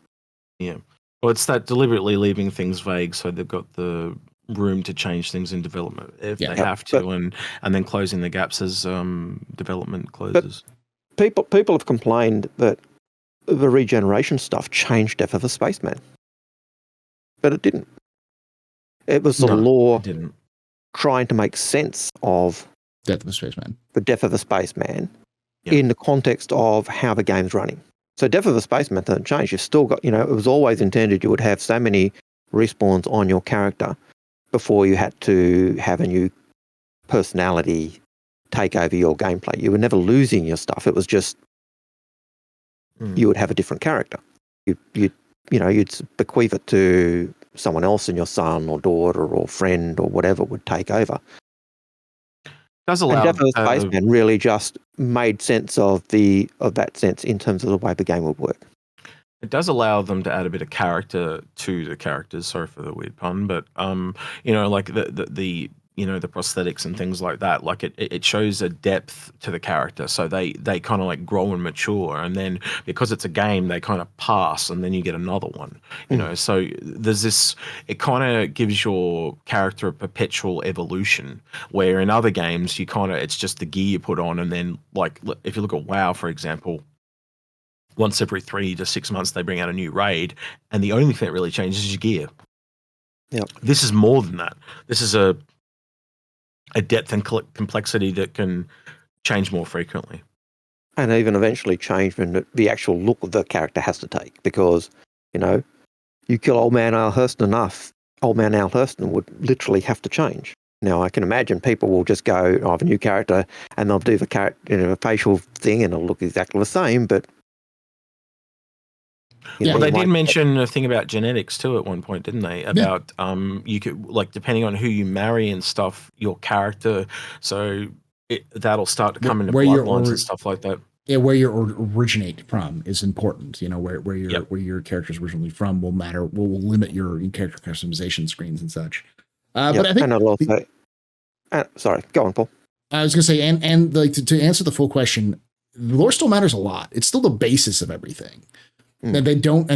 Yeah. Well, it's that deliberately leaving things vague so they've got the room to change things in development if they have to, and then closing the gaps as development closes. People have complained that the regeneration stuff changed Death of a Spaceman, but it didn't. It was the lore trying to make sense of Death of a Spaceman. The Death of a Spaceman in the context of how the game's running. So Death of a Spaceman doesn't change. You've still got, it was always intended you would have so many respawns on your character before you had to have a new personality take over your gameplay. You were never losing your stuff. It was just you would have a different character. You'd bequeath it to someone else, and your son or daughter or friend or whatever would take over. Does allow and Death of the Spaceman really just made sense of that sense in terms of the way the game would work. It does allow them to add a bit of character to the characters. Sorry for the weird pun, but like the prosthetics and things like that. Like it shows a depth to the character, so they kind of like grow and mature, and then because it's a game, they kind of pass, and then you get another one. So there's this. It kind of gives your character a perpetual evolution, where in other games it's just the gear you put on, and then like if you look at WoW, for example. Once every 3 to 6 months, they bring out a new raid, and the only thing that really changes is your gear. Yep. This is more than that. This is a depth and complexity that can change more frequently. And even eventually change when the actual look of the character has to take, because, you kill Old Man Al Hurston enough, Old Man Al Hurston would literally have to change. Now, I can imagine people will just go, I have a new character, and they'll do the character, a facial thing, and it'll look exactly the same, but they did mention a thing about genetics too at one point, didn't they? About you could, like, depending on who you marry and stuff, your character, so that'll start to come into bloodlines and stuff like that. Yeah, where you originate from is important. Where your character's originally from will matter. Will limit your character customization screens and such. But I think. And it'll also, sorry, go on, Paul. I was going to say, and like to answer the full question, lore still matters a lot. It's still the basis of everything. And they don't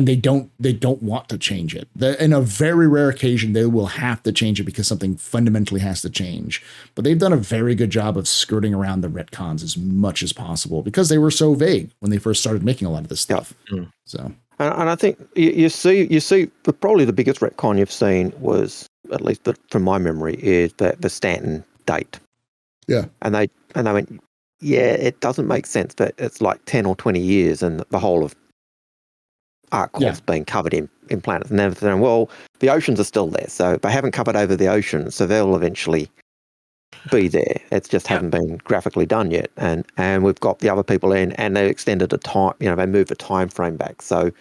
want to change it. In a very rare occasion, they will have to change it because something fundamentally has to change. But they've done a very good job of skirting around the retcons as much as possible because they were so vague when they first started making a lot of this stuff. So, and I think you see probably the biggest retcon you've seen was, at least from my memory, is the Stanton date. Yeah, and they went, yeah, it doesn't make sense that it's like 10 or 20 years and the whole of ArcCorp's being covered in planets. And then, well, the oceans are still there, so they haven't covered over the oceans, so they'll eventually be there. It's just haven't been graphically done yet. And we've got the other people in, and they extended the time. They moved the time frame back. So,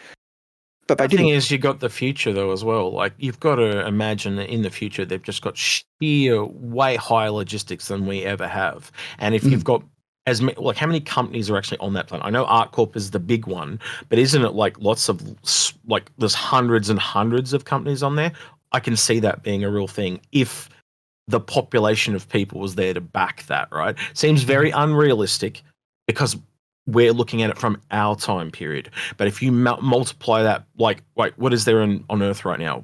but the thing is, you got the future though as well. Like you've got to imagine that in the future they've just got sheer, way higher logistics than we ever have. And if you've got how many companies are actually on that planet? I know ArcCorp is the big one, but isn't it like lots of, like there's hundreds and hundreds of companies on there? I can see that being a real thing if the population of people was there to back that, right? Seems very unrealistic because we're looking at it from our time period. But if you multiply that, like, wait, what is there on Earth right now?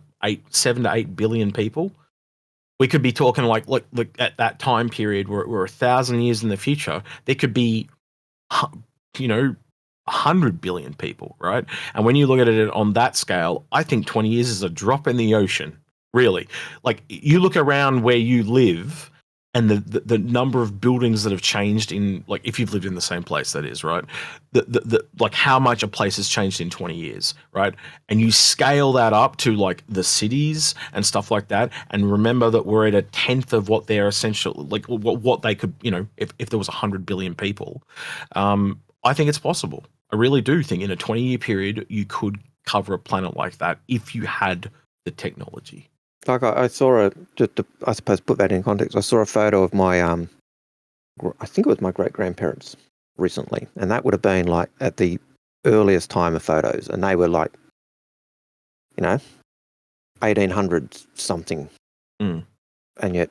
7 to 8 billion people? We could be talking like at that time period where we're 1,000 years in the future, there could be, 100 billion people, right? And when you look at it on that scale, I think 20 years is a drop in the ocean, really. Like you look around where you live and the number of buildings that have changed in, like if you've lived in the same place, that is, right? The like how much a place has changed in 20 years, right? And you scale that up to like the cities and stuff like that, and remember that we're at a tenth of what they're essentially, like what they could, if there was 100 billion people. I think it's possible. I really do think in a 20-year period you could cover a planet like that if you had the technology. Like I saw I suppose put that in context. I saw a photo of my, I think it was my great-grandparents recently, and that would have been like at the earliest time of photos, and they were like, 1800s something, and yet,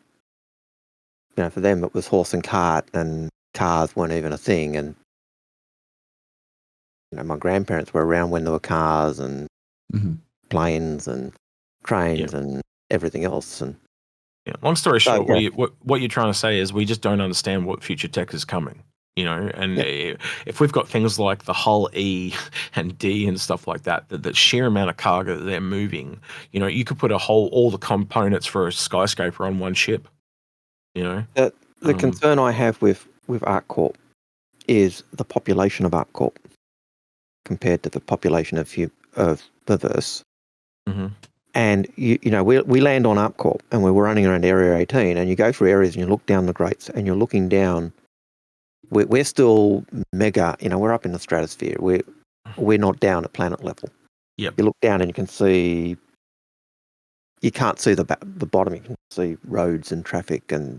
for them it was horse and cart, and cars weren't even a thing, and my grandparents were around when there were cars and planes and trains and everything else. And long story short, what you're trying to say is we just don't understand what future tech is coming, and if we've got things like the Hull E and D and stuff like that, the sheer amount of cargo that they're moving, you could put all the components for a skyscraper on one ship, The concern I have with ArcCorp is the population of ArcCorp compared to the population of the verse. And we land on ArcCorp and we're running around Area 18, and you go through areas and you look down the grates and you're looking down. We're still mega. We're up in the stratosphere. We're not down at planet level. Yep. You look down and you can see. You can't see the bottom. You can see roads and traffic and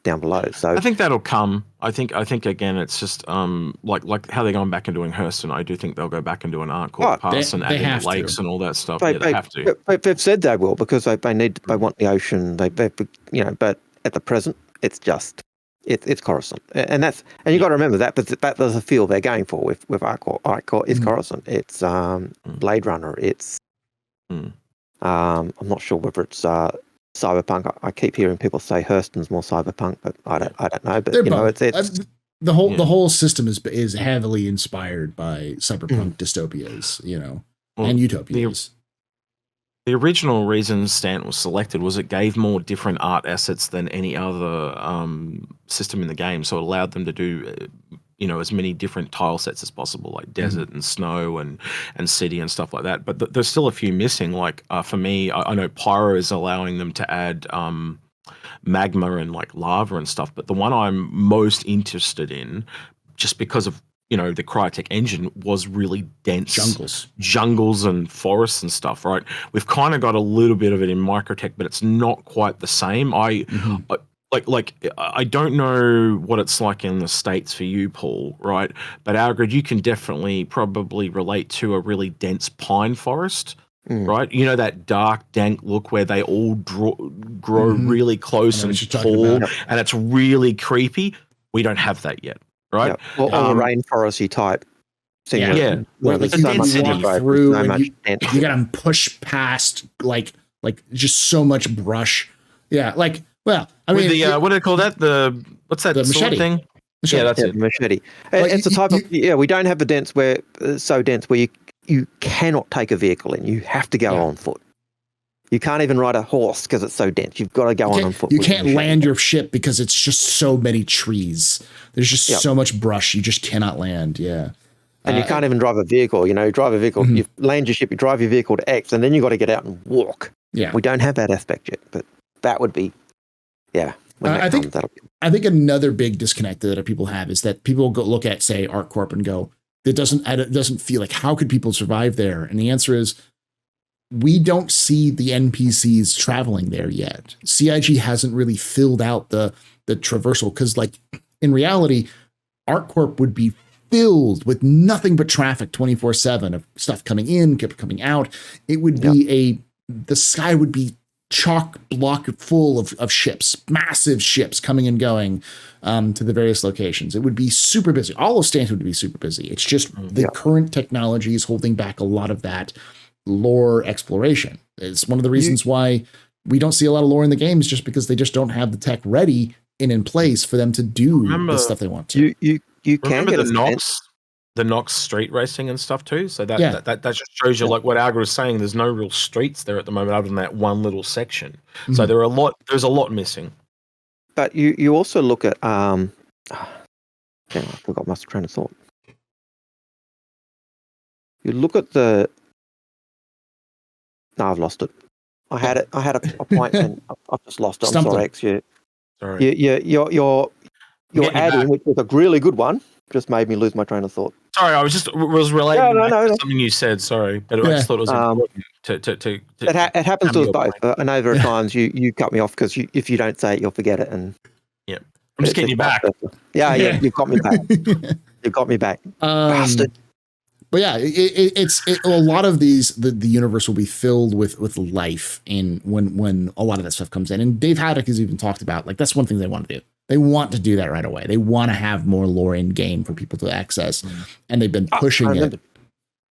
down below. So I think that'll come. I think again, it's just like how they're going back and doing Hurston. I do think they'll go back and do an ArcCorp pass and add in the lakes and all that stuff. They have to. They've said they will because they want the ocean. But at the present, it's just it's Coruscant, and you got to remember that. But there's a feel they're going for with ArcCorp. ArcCorp is Coruscant. It's Blade Runner. It's I'm not sure whether it's cyberpunk. I keep hearing people say Hurston's more cyberpunk, but I don't know. But it's the whole system is heavily inspired by cyberpunk dystopias, and utopias. The original reason Stanton was selected was it gave more different art assets than any other system in the game, so it allowed them to do as many different tile sets as possible, like desert and snow and city and stuff like that. But there's still a few missing. Like for me, I know Pyro is allowing them to add magma and like lava and stuff. But the one I'm most interested in, just because of the Cryotech engine, was really dense jungles and forests and stuff. Right, we've kind of got a little bit of it in Microtech, but it's not quite the same. Like I don't know what it's like in the States for you, Paul, right? But algared, you can definitely probably relate to a really dense pine forest, right? That dark, dank look where they all grow really close and tall, and it's really creepy. We don't have that yet, right? Yeah. Or a rainforesty type thing. Yeah. Where like you walk through and you got to push past like just so much brush. Yeah, like I mean, what do they call that? What's that the sword machete thing? Machete. Yeah, that's it. Machete. It's a type of we don't have the dense where so dense where you cannot take a vehicle in. You have to go on foot. You can't even ride a horse because it's so dense. You've got to go on foot. You can't land your ship because it's just so many trees. There's just so much brush. You just cannot land. Yeah. And you can't even drive a vehicle. You drive a vehicle, you land your ship, you drive your vehicle to X, and then you got to get out and walk. Yeah. We don't have that aspect yet, but that would be, I think another big disconnect that people have is that people go look at, say, ArcCorp and go, it doesn't feel like, how could people survive there? And the answer is, we don't see the NPCs traveling there yet. CIG hasn't really filled out the traversal because, like, in reality, ArcCorp would be filled with nothing but traffic 24/7 of stuff coming in, coming out. It would be the sky would be chock block full of ships, massive ships coming and going to the various locations. It would be super busy. All of Stanton would be super busy. It's just the current technology is holding back a lot of that lore exploration. It's one of the reasons why we don't see a lot of lore in the games, just because they just don't have the tech ready and in place for them to do the stuff they want to. You can remember get the Nox street racing and stuff too. So that just shows you, like what Algared was saying. There's no real streets there at the moment, other than that one little section. So there's a lot missing. But you also look at I forgot my train of thought. You look at the. No, I've lost it. I had a point and I've just lost it. I'm sorry, X. Your add-in, which was a really good one, just made me lose my train of thought. Sorry, I was relating to something you said. Sorry, but I just thought it was important to it happens to us both. I know there are times you cut me off because if you don't say it, you'll forget it. And I'm just getting you back. Yeah, you've got me back. You've got me back. Bastard. But yeah, it's a lot of these. The universe will be filled with life in when a lot of that stuff comes in. And Dave Haddock has even talked about, like, that's one thing they want to do. They want to do that right away. They want to have more lore in game for people to access, and they've been pushing it,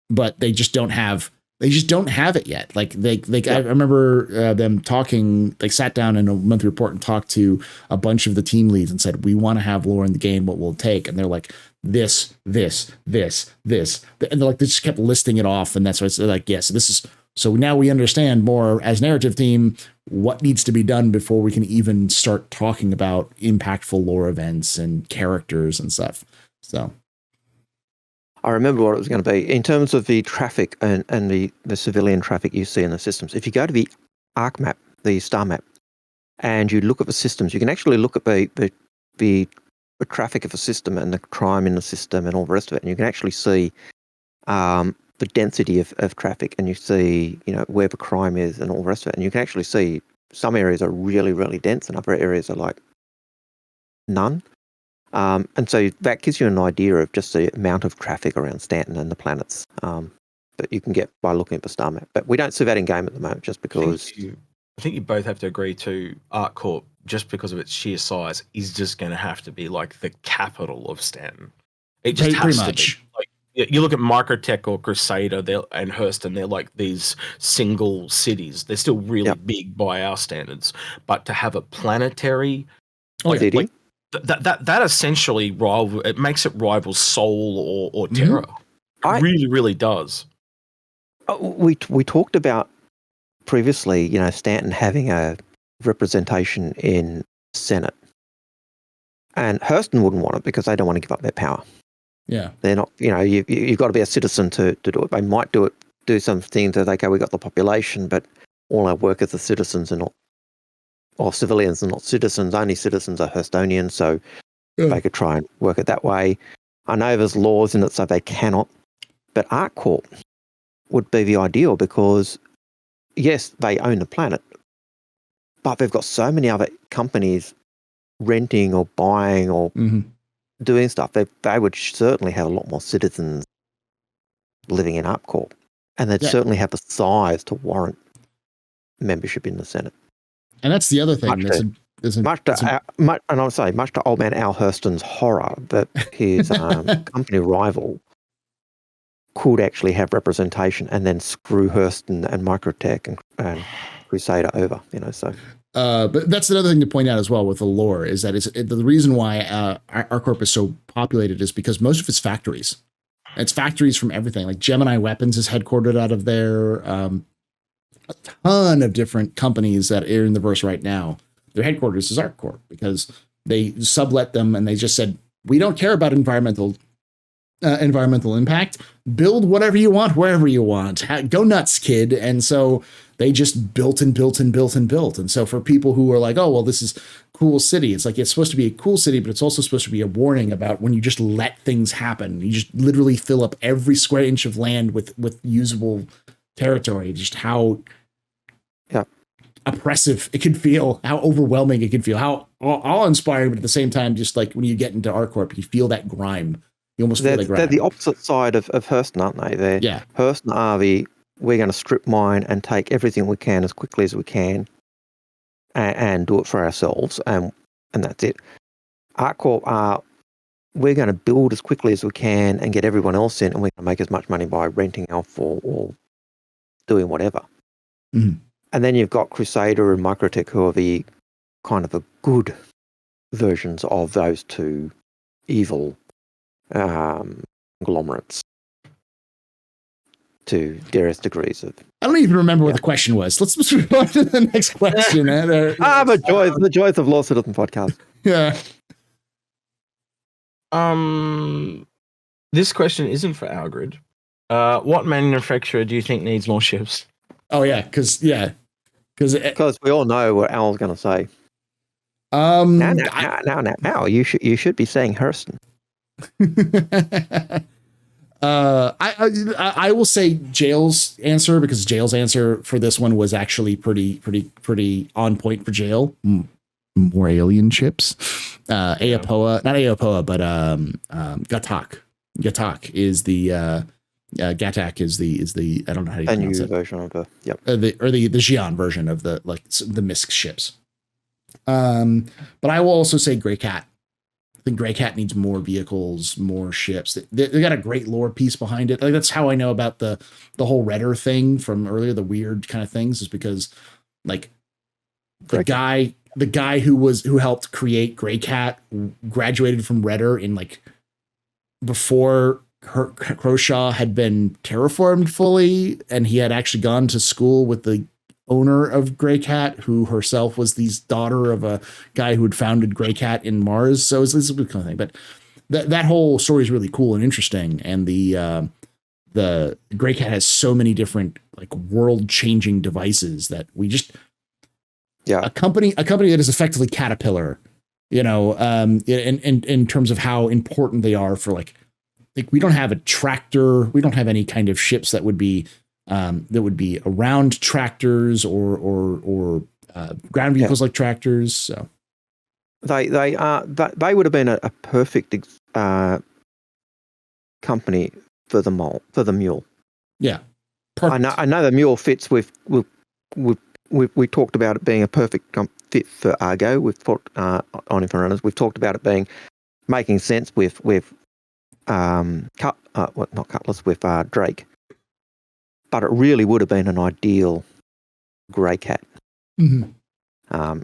but they just don't have. They just don't have it yet. Like I remember them talking. They sat down in a monthly report and talked to a bunch of the team leads and said, "We want to have lore in the game. What will it take?" And they're like, this, and they're like, they just kept listing it off, and that's why it's like, yes, this is. So now we understand more as narrative team what needs to be done before we can even start talking about impactful lore events and characters and stuff. So I remember what it was going to be in terms of the traffic and the civilian traffic you see in the systems. If you go to the ARC map, the star map, and you look at the systems, you can actually look at the traffic of a system and the crime in the system and all the rest of it, and you can actually see the density of traffic, and you see, where the crime is and all the rest of it. And you can actually see some areas are really, really dense and other areas are like none. And so that gives you an idea of just the amount of traffic around Stanton and the planets that you can get by looking at the star map. But we don't see that in game at the moment just because... I think you both have to agree to ArcCorp, just because of its sheer size, is just going to have to be like the capital of Stanton. It just has to be. Like, you look at Microtech or Crusader and Hurston, they're like these single cities. They're still really big by our standards. But to have a planetary city, that essentially makes it rival Soul or Terra. It really, really does. We talked about previously, Stanton having a representation in Senate. And Hurston wouldn't want it because they don't want to give up their power. Yeah. They're not, you've got to be a citizen to do it. They might do some things that they go, we got the population, but all our workers are citizens or civilians are not citizens. Only citizens are Hurstonians, so they could try and work it that way. I know there's laws in it, so they cannot. But ArcCorp would be the ideal because, yes, they own the planet, but they've got so many other companies renting or buying or doing stuff. They would certainly have a lot more citizens living in ArcCorp, and they'd certainly have the size to warrant membership in the Senate. And that's the other thing. much to old man Al Hurston's horror that his company rival could actually have representation and then screw Hurston and Microtech and Crusader over, so. But that's another thing to point out as well with the lore is that the reason why ArcCorp is so populated is because most of it's factories. It's factories from everything. Like Gemini Weapons is headquartered out of there. A ton of different companies that are in the verse right now. Their headquarters is ArcCorp because they sublet them and they just said, we don't care about environmental impact. Build whatever you want, wherever you want. Go nuts, kid. And so they just built and built and built and built. And so for people who are like, oh, well, this is cool city. It's like, it's supposed to be a cool city, but it's also supposed to be a warning about when you just let things happen. You just literally fill up every square inch of land with usable territory, just how oppressive it can feel, how overwhelming it can feel, how awe-inspiring, but at the same time, just like when you get into ArcCorp, you feel that grime. You almost feel that grime. They're the opposite side of Hurston, aren't they? Hurston are we're going to strip mine and take everything we can as quickly as we can and do it for ourselves, and that's it. ArcCorp are, we're going to build as quickly as we can and get everyone else in, and we're going to make as much money by renting off or doing whatever. Mm-hmm. And then you've got Crusader and Microtech, who are the kind of the good versions of those two evil conglomerates to various degrees of. I don't even remember what the question was. Let's move on to the next question. The joys of Law Citizen podcast. Yeah. This question isn't for Algared. What manufacturer do you think needs more ships? Oh yeah, because we all know what Al's going to say. Now, you should be saying Hurston. I will say Jail's answer, because Jail's answer for this one was actually pretty on point for Jail. More alien ships. Aopoa, not Aopoa, but Gatak. Gatak is the Gatak is the I don't know how to pronounce it. Version of the the Xi'an version of the Misk ships. But I will also say Grey Cat. I think Grey Cat needs more vehicles, more ships. They got a great lore piece behind it. Like that's how I know about the whole Redder thing from earlier, the weird kind of things, is because like the guy who helped create Grey Cat graduated from Redder in like before Croshaw had been terraformed fully, and he had actually gone to school with the owner of Grey Cat, who herself was the daughter of a guy who had founded Grey Cat in Mars. So it's a good kind of thing. But that whole story is really cool and interesting. And the Grey Cat has so many different like world changing devices that we just a company that is effectively Caterpillar, in terms of how important they are for like we don't have a tractor, we don't have any kind of ships that would be around tractors or ground vehicles like tractors. So they would have been a perfect company for the mule. Yeah, perfect. I know the mule fits with we talked about it being a perfect fit for Argo. We've talked on Inforunners. We've talked about it making sense with not Cutlass, with Drake. But it really would have been an ideal Grey Cat. Mm-hmm.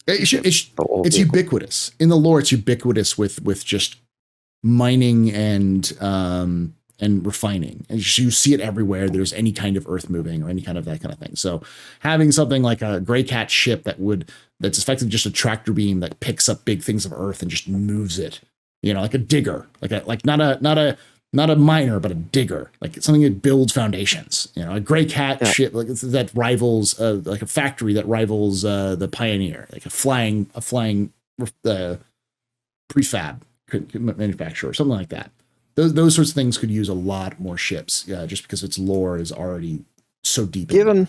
It's ubiquitous in the lore. It's ubiquitous with just mining and refining, and you see it everywhere. There's any kind of earth moving or any kind of that kind of thing. So having something like a Grey Cat ship that's effectively just a tractor beam that picks up big things of earth and just moves it, like a digger, like not a miner, but a digger, like something that builds foundations. A Grey Cat ship that rivals like a factory that rivals the Pioneer, like a flying prefab manufacturer, something like that. Those sorts of things could use a lot more ships, just because its lore is already so deep. Given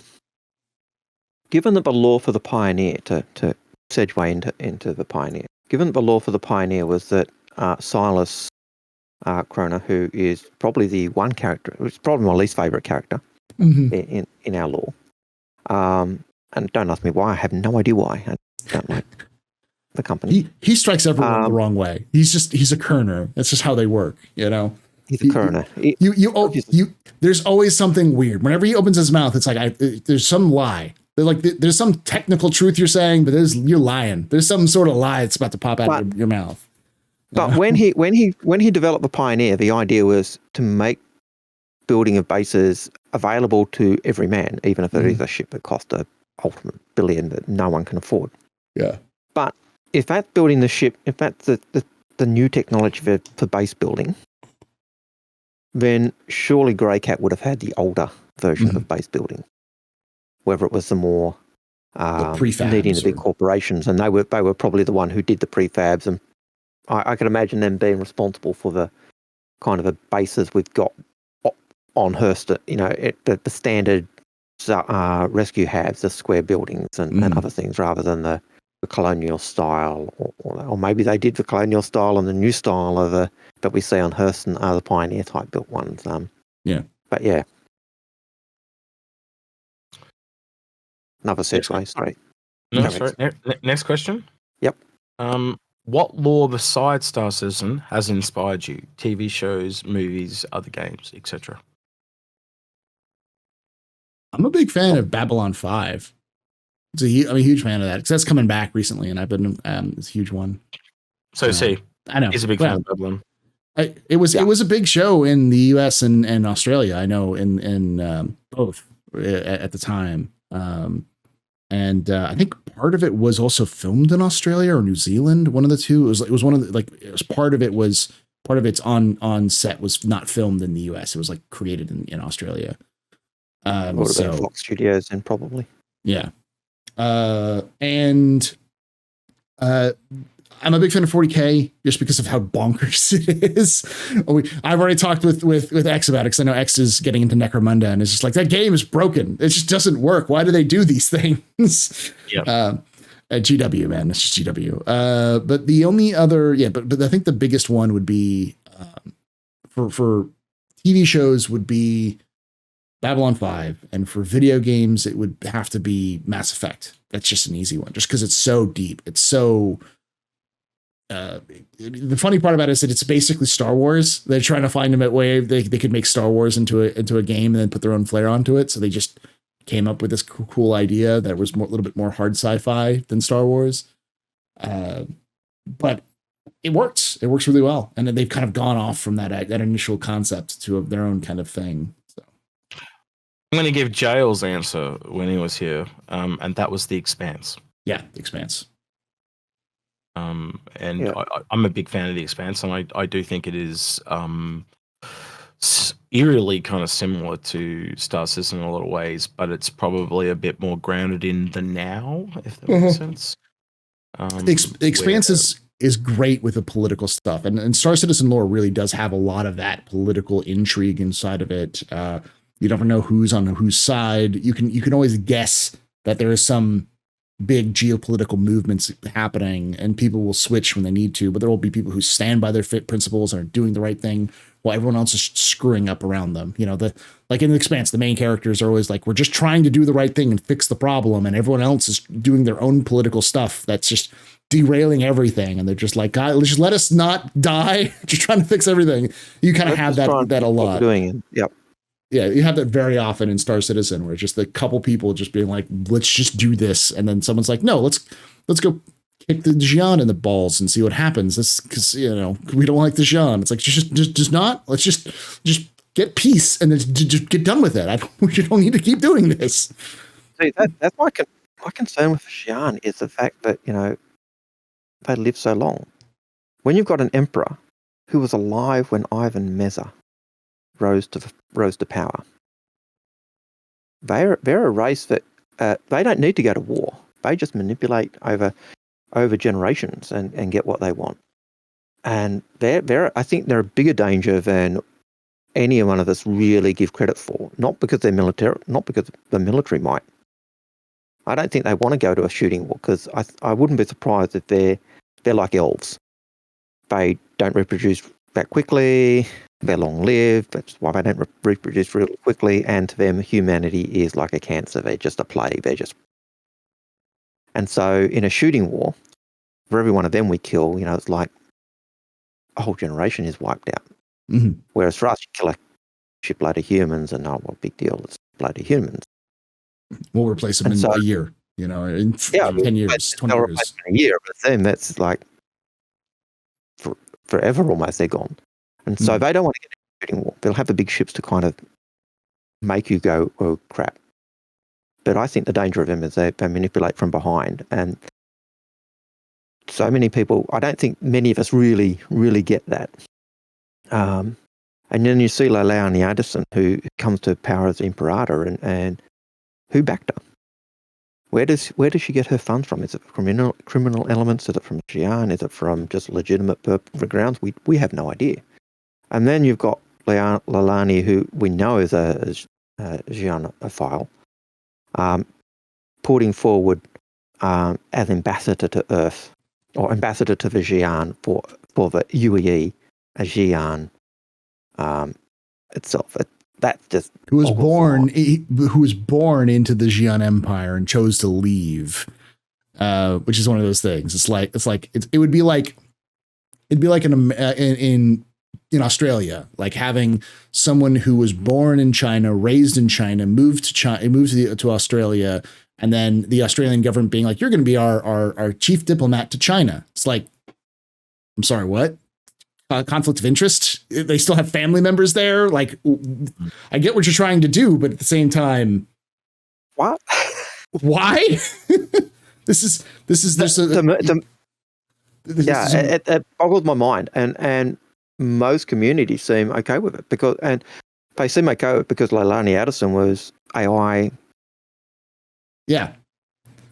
that the lore for the Pioneer, to segue into the Pioneer, given that the lore for the Pioneer was that Silas Kroner, who is probably the one character, it's probably my least favorite character in our lore. And don't ask me why. I have no idea why. don't like the company. He strikes everyone the wrong way. He's a kerner. That's just how they work, you know. He's a kerner. There's always something weird. Whenever he opens his mouth, it's like there's some lie. There's some technical truth you're saying, but you're lying. There's some sort of lie that's about to pop out of your mouth. But when he developed the Pioneer, the idea was to make building of bases available to every man, even if it is a ship that cost a ultimate billion that no one can afford. Yeah. But if that's building the ship, if that's the new technology for base building, then surely Grey Cat would have had the older version of base building, whether it was the more needing the big corporations, and they were probably the one who did the prefabs, and I can imagine them being responsible for the kind of the bases we've got on Hurston, you know, the standard rescue halves, the square buildings and other things, rather than the colonial style, or maybe they did the colonial style and the new style of that we see on Hurston are the Pioneer type built ones. But yeah. Another segue, sorry. No, sorry. Next question. Yep. What lore besides Star Citizen has inspired you? TV shows, movies, other games, etc. I'm a big fan of Babylon 5. I'm a huge fan of that because that's coming back recently, and I've been it's a huge one. So I know he's a big fan of Babylon. It was a big show in the U.S. and Australia. I know in both at the time. And I think part of it was also filmed in Australia or New Zealand, one of the two. It was one of the, part of its on set was not filmed in the US. It was like created in Australia. So Fox Studios then probably. Yeah. And I'm a big fan of 40K just because of how bonkers it is. I've already talked with X about it because I know X is getting into Necromunda and it's just like, that game is broken. It just doesn't work. Why do they do these things? Yeah. GW, man. It's just GW. But the only other, but I think the biggest one would be for TV shows would be Babylon 5. And for video games, it would have to be Mass Effect. That's just an easy one just because it's so deep. It's so... the funny part about it is that it's basically Star Wars. They're trying to find a way they could make Star Wars into a game and then put their own flair onto it. So they just came up with this cool idea that was a little bit more hard sci-fi than Star Wars. But it works. It works really well. And then they've kind of gone off from that initial concept to their own kind of thing. So I'm going to give Jail's answer when he was here. And that was The Expanse. Yeah, The Expanse. I'm a big fan of The Expanse, and I do think it is eerily kind of similar to Star Citizen in a lot of ways, but it's probably a bit more grounded in the now, if that makes sense. The Expanse is great with the political stuff, and Star Citizen lore really does have a lot of that political intrigue inside of it. You never know who's on whose side. You can always guess that there is some big geopolitical movements happening and people will switch when they need to, but there will be people who stand by their principles and are doing the right thing while everyone else is screwing up around them. You know, like in The Expanse, the main characters are always like, we're just trying to do the right thing and fix the problem, and everyone else is doing their own political stuff that's just derailing everything, and they're just like, God, just let us not die. Just trying to fix everything. You kind of have that a lot. Doing it. Yep. Yeah, you have that very often in Star Citizen, where it's just a couple people just being like, let's just do this. And then someone's like, no, let's go kick the Xi'an in the balls and see what happens. This, because, you know, we don't like the Xi'an. It's like, just not. Let's just get peace and then just get done with it. You don't need to keep doing this. See, that's my concern with the Xi'an is the fact that, you know, they live so long. When you've got an emperor who was alive when Ivan Meza rose to power. They're a race that they don't need to go to war. They just manipulate over generations and get what they want. And I think they're a bigger danger than any one of us really give credit for. Not because the military might. I don't think they want to go to a shooting war because I wouldn't be surprised if they're like elves. They don't reproduce that quickly. They're long-lived. That's why they don't reproduce really quickly. And to them, humanity is like a cancer. They're just a plague. And so in a shooting war, for every one of them we kill, it's like a whole generation is wiped out. Mm-hmm. Whereas for us, you kill a shipload of humans and, big deal, it's a load of humans. We'll replace them in a year, in 10 years, 20 years. In a year, but then that's like forever almost, they're gone. And so they don't want to get into a shooting war. They'll have the big ships to kind of make you go, oh, crap. But I think the danger of them is they manipulate from behind. And so many people, I don't think many of us really, really get that. And then you see Leily Addison, who comes to power as Imperator, and who backed her? Where does she get her funds from? Is it criminal elements? Is it from Xi'an? Is it from just legitimate grounds? We have no idea. And then you've got Leilani, who we know is a Xi'anophile, putting forward as ambassador to Earth, or ambassador to the Xi'an for the UEE, a Xi'an itself. That's just who was born into the Xi'an Empire and chose to leave, which is one of those things. It would be like in Australia, like having someone who was born in China, raised in China, moved to Australia, and then the Australian government being like, "You're going to be our chief diplomat to China." It's like, I'm sorry, what? Conflict of interest? They still have family members there. Like, I get what you're trying to do, but at the same time, what? Why? It boggles my mind, and most communities seem okay with it because Leilani Addison was AI. Yeah,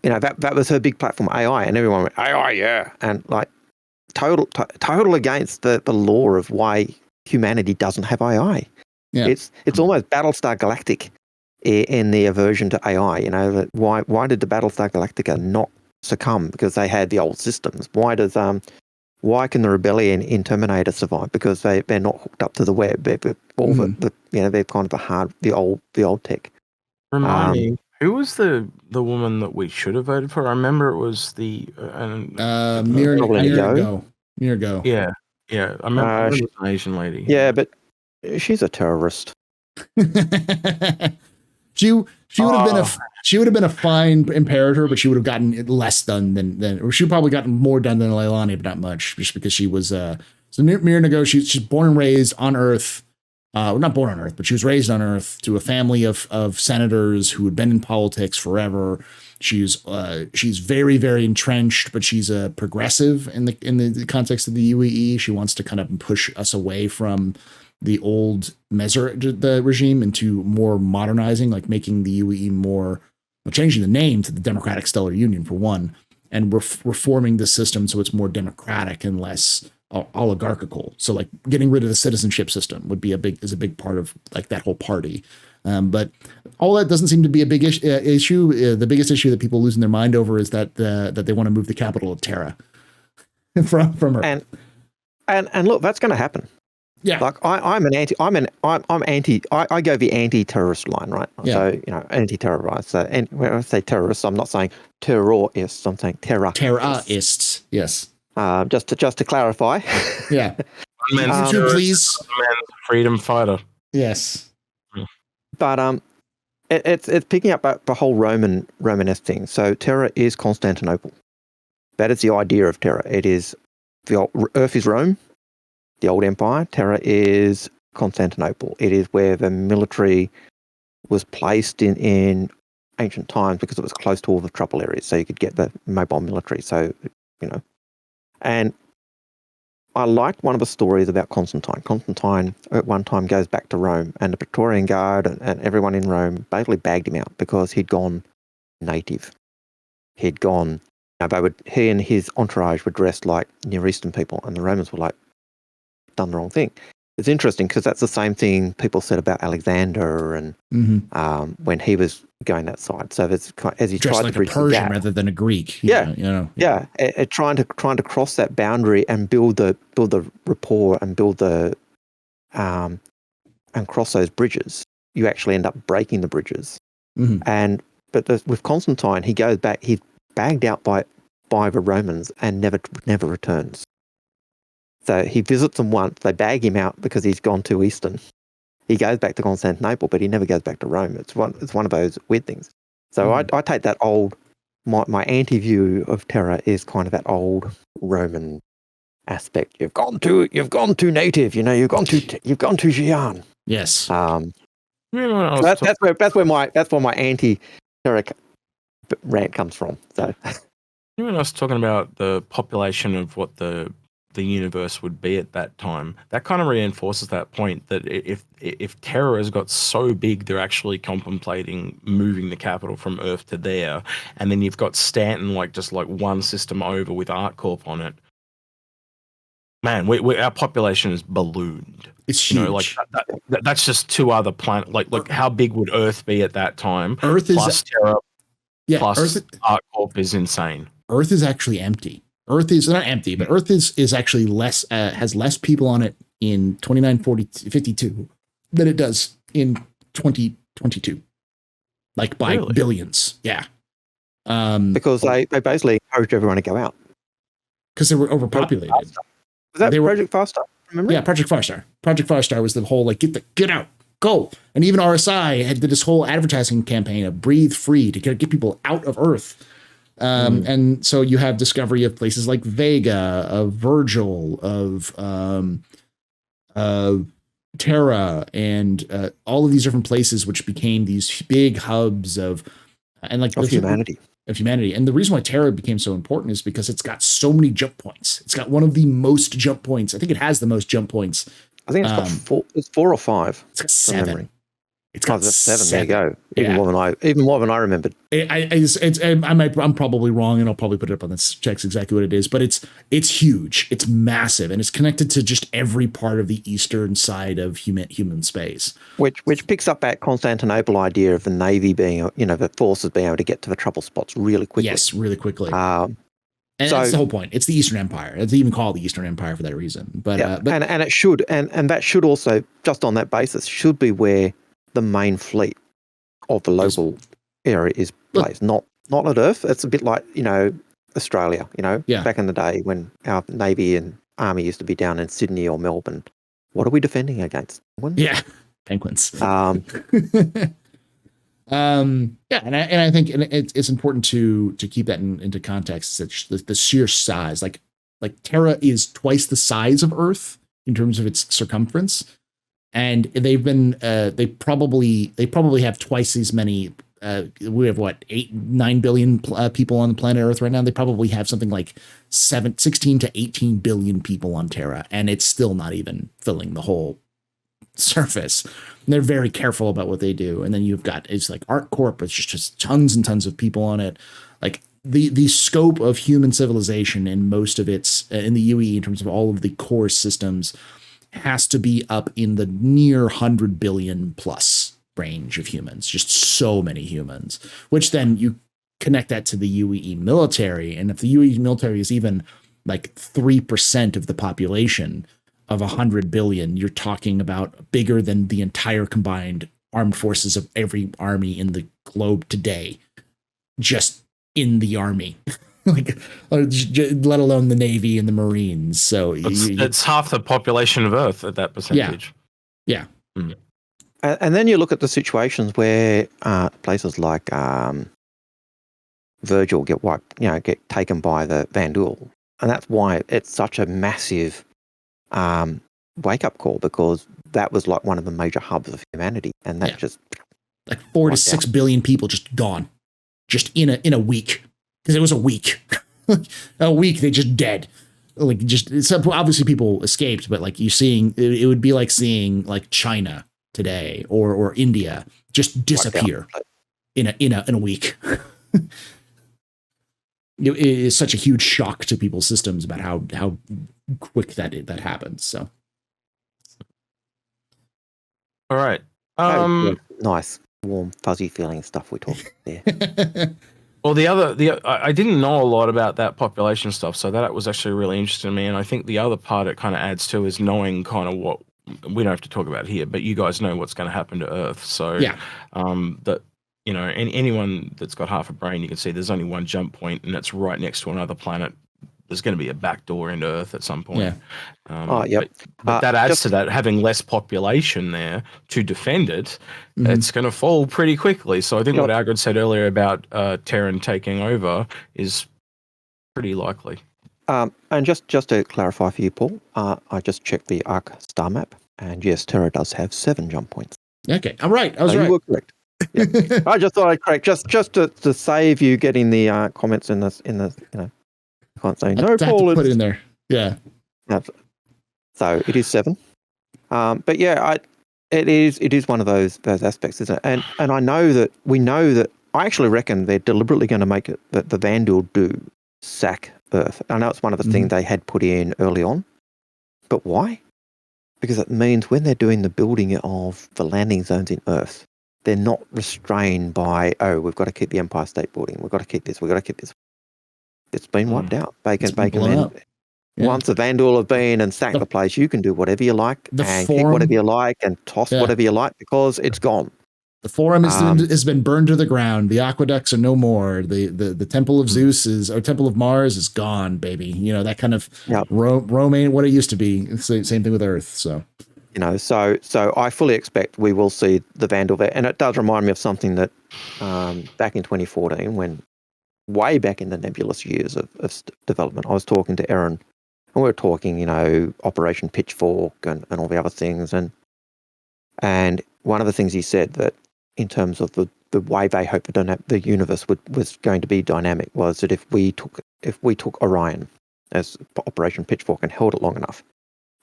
that was her big platform, AI, and everyone went AI, yeah, and like. Total against the law of why humanity doesn't have AI. Yeah. It's almost Battlestar Galactic in the aversion to AI. That why did the Battlestar Galactica not succumb? Because they had the old systems. Why can the rebellion in Terminator survive? Because they're not hooked up to the web. They're kind of the old tech. Remind me. Who was the woman that we should have voted for? I remember it was the Mirago. Yeah. I remember it was an Asian lady. Yeah, but she's a terrorist. She would have been a fine imperator, but she would have gotten less done than or she probably gotten more done than Leilani, but not much, just because she was so Mirago. She's born and raised on Earth. Not born on Earth, but she was raised on Earth to a family of senators who had been in politics forever. She's very, very entrenched, but she's a progressive in the context of the UEE. She wants to kind of push us away from the old the regime into more modernizing, like making the UEE more, changing the name to the Democratic Stellar Union for one, and reforming the system so it's more democratic and less oligarchical. So like getting rid of the citizenship system is a big part of like that whole party. But all that doesn't seem to be a big issue. The biggest issue that people losing their mind over is that they want to move the capital of Terra from her. And look, that's going to happen. Yeah. Like I'm anti. I go the anti-terrorist line, right? Yeah. So anti-terror, right? So when I say terrorists, I'm not saying terrorists. I'm saying terrorists. Yes. Just to clarify. Yeah. Please. Freedom fighter. Yes. But it's picking up the whole Romanesque thing. So Terra is Constantinople. That is the idea of Terra. It is Earth is Rome, the old empire. Terra is Constantinople. It is where the military was placed in ancient times because it was close to all the trouble areas. So you could get the mobile military. So and I liked one of the stories about Constantine. Constantine at one time goes back to Rome, and the Praetorian Guard and everyone in Rome basically bagged him out because he'd gone native. He and his entourage were dressed like Near Eastern people, and the Romans were like, done the wrong thing. It's interesting because that's the same thing people said about Alexander and when he was going that side. So it's as he dressed tried like to bridge a Persian the gap, rather than a Greek. Trying to cross that boundary and build the rapport and build the and cross those bridges. You actually end up breaking the bridges. Mm-hmm. But with Constantine, he goes back. He's bagged out by the Romans and never returns. So he visits them once. They bag him out because he's gone too eastern. He goes back to Constantinople, but he never goes back to Rome. It's one of those weird things. So I take that old. My anti-view of Terra is kind of that old Roman aspect. You've gone too native. You know, you've gone too Xi'an. Yes. That's where my anti-Terra rant comes from. So. When I was talking about the population of what the universe would be at that time, that kind of reinforces that point that if Terra has got so big, they're actually contemplating moving the capital from Earth to there, and then you've got Stanton just one system over with ArtCorp on it. Man, our population is ballooned. It's huge. That's just two other planets. Like how big would Earth be at that time? Earth plus Terra, plus Earth, ArtCorp is insane. Earth is actually empty. Earth is not empty, but Earth is actually less has less people on it in 2952 than it does in 2022, like by billions. Yeah, because they basically encouraged everyone to go out because they were overpopulated. Was that Project Farstar? Remember? Yeah, Project Farstar. Project Farstar was the whole get out, go, and even RSI did this whole advertising campaign of breathe free to get people out of Earth. And so you have discovery of places like Vega, of Virgil, of Terra, and all of these different places, which became these big hubs of humanity. And the reason why Terra became so important is because it's got so many jump points. It's got one of the most jump points. I think it has the most jump points. I think it's got four. It's 4 or 5. It's got 7. It's got 7. There you go. Even more than I remembered. I'm probably wrong, and I'll probably put it up on this. Checks exactly what it is, but it's huge. It's massive, and it's connected to just every part of the eastern side of human space. Which picks up that Constantinople idea of the navy being, the forces being able to get to the trouble spots really quickly. Yes, really quickly. And that's the whole point. It's the Eastern Empire. They even call it the Eastern Empire for that reason. But and it should, and that should also, just on that basis, should be where the main fleet of the local area is placed, not at Earth. It's a bit like, Australia, back in the day when our Navy and Army used to be down in Sydney or Melbourne. What are we defending against? Penguins? Yeah, penguins. And I think it's important to keep that into context. That the sheer size, like Terra is twice the size of Earth in terms of its circumference. And they've been they probably have twice as many. We have 9 billion people on the planet Earth right now. They probably have something like 16 to 18 billion people on Terra, and it's still not even filling the whole surface. And they're very careful about what they do. And then you've got it's like ArtCorp, it's just tons and tons of people on it. Like the scope of human civilization in most of its in the UE in terms of all of the core systems has to be up in the near 100 billion plus range of humans, just so many humans, which then you connect that to the UEE military. And if the UEE military is even like 3% of the population of 100 billion, you're talking about bigger than the entire combined armed forces of every army in the globe today, just in the army. Let alone the Navy and the Marines. So it's half the population of Earth at that percentage. Yeah. Mm. And then you look at the situations where places like Virgil get wiped, get taken by the Vandal, and that's why it's such a massive wake-up call, because that was like one of the major hubs of humanity, and that just like 4 to 6 billion people just gone, just in a week. Because it was a week. They just dead. Like obviously people escaped, but like it would be like seeing like China today or India just disappear in a week. It is such a huge shock to people's systems about how quick that happens. So, all right. Nice, warm, fuzzy feeling stuff we talked there. Well, I didn't know a lot about that population stuff, so that was actually really interesting to me. And I think the other part it kind of adds to is knowing kind of what we don't have to talk about here, but you guys know what's going to happen to Earth. So, anyone that's got half a brain, you can see there's only one jump point, and it's right next to another planet. There's going to be a back door into Earth at some point. Yeah. Yep. But that adds to that, having less population there to defend it, it's going to fall pretty quickly. So I think what Algared said earlier about Terran taking over is pretty likely. And just to clarify for you, Paul, I just checked the Arc star map, and yes, Terra does have 7 jump points. Okay, I'm right. I was right. You were correct. Yeah. I just thought I'd correct just to save you getting the comments in the I can't say no, Paul. Put it in there. Yeah. So it is 7. But yeah, it is one of those aspects, isn't it? And I know that I actually reckon they're deliberately going to make it that the Vanduul do sack Earth. I know it's one of the things they had put in early on, but why? Because it means when they're doing the building of the landing zones in Earth, they're not restrained by, we've got to keep the Empire State Building, we've got to keep this. It's been wiped out. Bacon. Yeah. Once the Vanduul have been and sacked the place, you can do whatever you like and keep whatever you like and toss whatever you like because it's gone. The Forum has been burned to the ground. The aqueducts are no more. The Temple of Zeus or Temple of Mars is gone, baby. That kind of Rome ain't what it used to be. It's the same thing with Earth. So, so I fully expect we will see the Vanduul there. And it does remind me of something that back in 2014, when way back in the nebulous years of development, I was talking to Aaron, and we were talking, Operation Pitchfork and all the other things. And one of the things he said that in terms of the way they hoped the universe was going to be dynamic was that if we took Orion as Operation Pitchfork and held it long enough,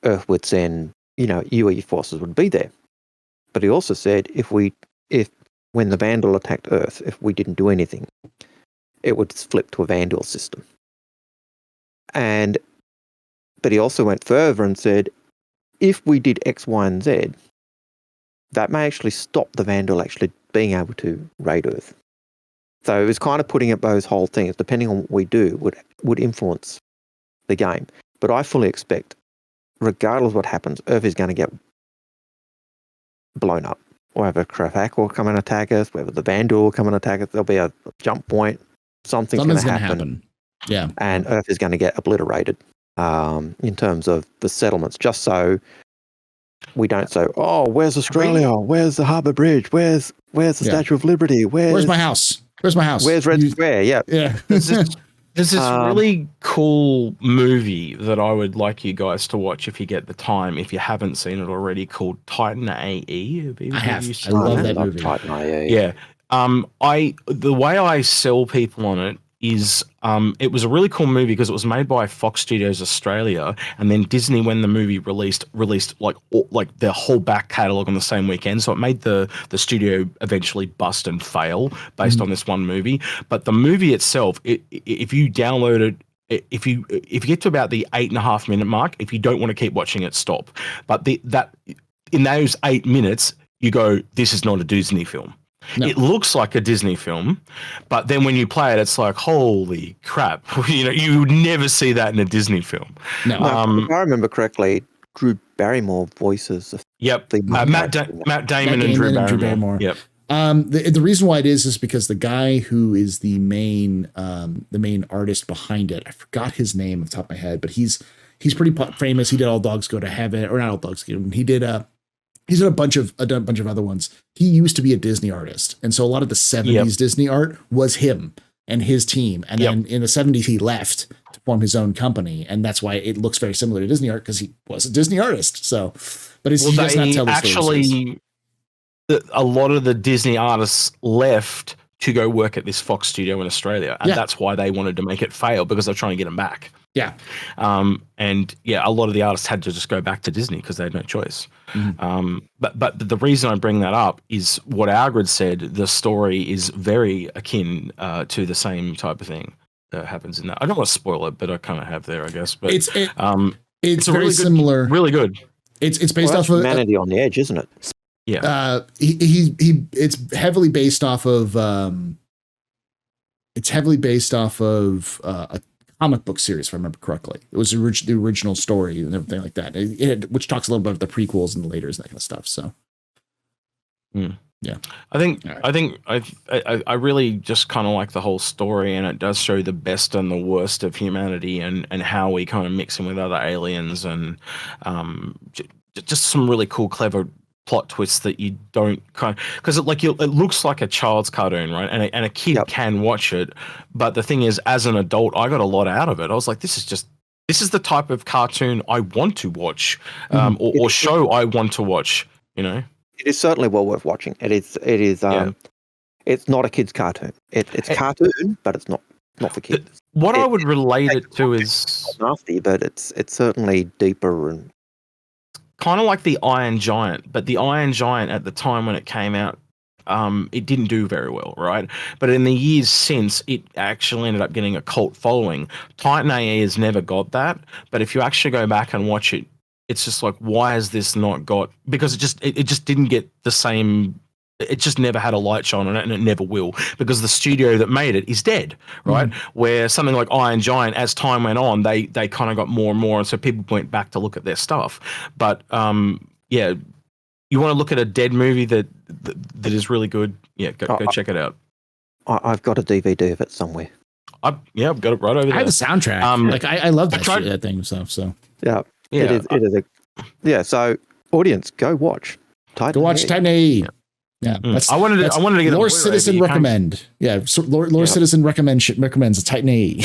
Earth would send, UE forces would be there. But he also said if when the Vanduul attacked Earth, if we didn't do anything, it would flip to a Vanduul system. But he also went further and said, if we did X, Y, and Z, that may actually stop the Vanduul actually being able to raid Earth. So it was kind of putting up those whole things, depending on what we do, would influence the game. But I fully expect, regardless of what happens, Earth is going to get blown up. Or have a Krafak will come and attack us, whether the Vanduul will come and attack us, there'll be a jump point, something's going to happen. Yeah. And Earth is going to get obliterated in terms of the settlements, just so we don't say, where's Australia? Where's the Harbour Bridge? Where's the Statue of Liberty? Where's my house? Where's my house? Where's Red Square? Yeah. There's this really cool movie that I would like you guys to watch if you get the time, if you haven't seen it already, called Titan AE. I have. I love that movie. Titan AE. Yeah. The way I sell people on it is it was a really cool movie because it was made by Fox Studios Australia, and then Disney, when the movie released like their whole back catalogue on the same weekend, so it made the studio eventually bust and fail based on this one movie. But the movie itself, if you download it, if you get to about the 8.5 minute mark, if you don't want to keep watching it, stop. But that in those 8 minutes, you go, this is not a Disney film. No. It looks like a Disney film, but then when you play it, it's like, holy crap. You would never see that in a Disney film. No. If I remember correctly, Drew Barrymore voices. Yep. Matt Damon and Drew Barrymore. Yep. The reason why it is because the guy who is the main artist behind it, I forgot his name off the top of my head, but he's pretty famous. He did All Dogs Go to Heaven, or not All Dogs Go. He did a bunch of other ones. He used to be a Disney artist. And so a lot of the 70s Disney art was him and his team. And then in the 70s, he left to form his own company. And that's why it looks very similar to Disney art, because he was a Disney artist. So, but he does not tell the stories. A lot of the Disney artists left to go work at this Fox studio in Australia. And that's why they wanted to make it fail, because they're trying to get them back. Yeah. A lot of the artists had to just go back to Disney because they had no choice. But the reason I bring that up is what Algared said. The story is very akin to the same type of thing that happens in that. I don't want to spoil it, but I kind of have there, I guess. But it's very really similar. Really good. It's based off of Humanity on the Edge, isn't it? Yeah. It's heavily based off of a comic book series, if I remember correctly. It was the original story and everything like that, which talks a little bit about the prequels and the laters and that kind of stuff. So, Yeah, I really just kind of like the whole story, and it does show the best and the worst of humanity, and how we kind of mix in with other aliens, and just some really cool, clever plot twists that you don't because it looks like a child's cartoon, right? And a kid can watch it, but the thing is, as an adult, I got a lot out of it. I was like, this is the type of cartoon I want to watch, or show I want to watch. You know. It is certainly well worth watching. It is. It's not a kid's cartoon. It's a cartoon, but it's not for kids. What I would relate it to is nasty, but it's certainly deeper and kind of like the Iron Giant. But the Iron Giant at the time when it came out, it didn't do very well, right? But in the years since, it actually ended up getting a cult following. Titan AE has never got that, but if you actually go back and watch it, it's just like, why has this not got? Because it just didn't get the same. It just never had a light shone on it, and it never will, because the studio that made it is dead, right? Where something like Iron Giant, as time went on, they kind of got more and more, and so people went back to look at their stuff. But yeah, you want to look at a dead movie that is really good? Yeah, go check it out. I've got a DVD of it somewhere. I've got it right over there. I have the soundtrack. I love that thing stuff. So yeah. It is. So audience, go watch Titan. Go watch Titan AE. Yeah, I wanted to get Lord Citizen recommend. Yeah, so Lord Citizen recommends Titan AE.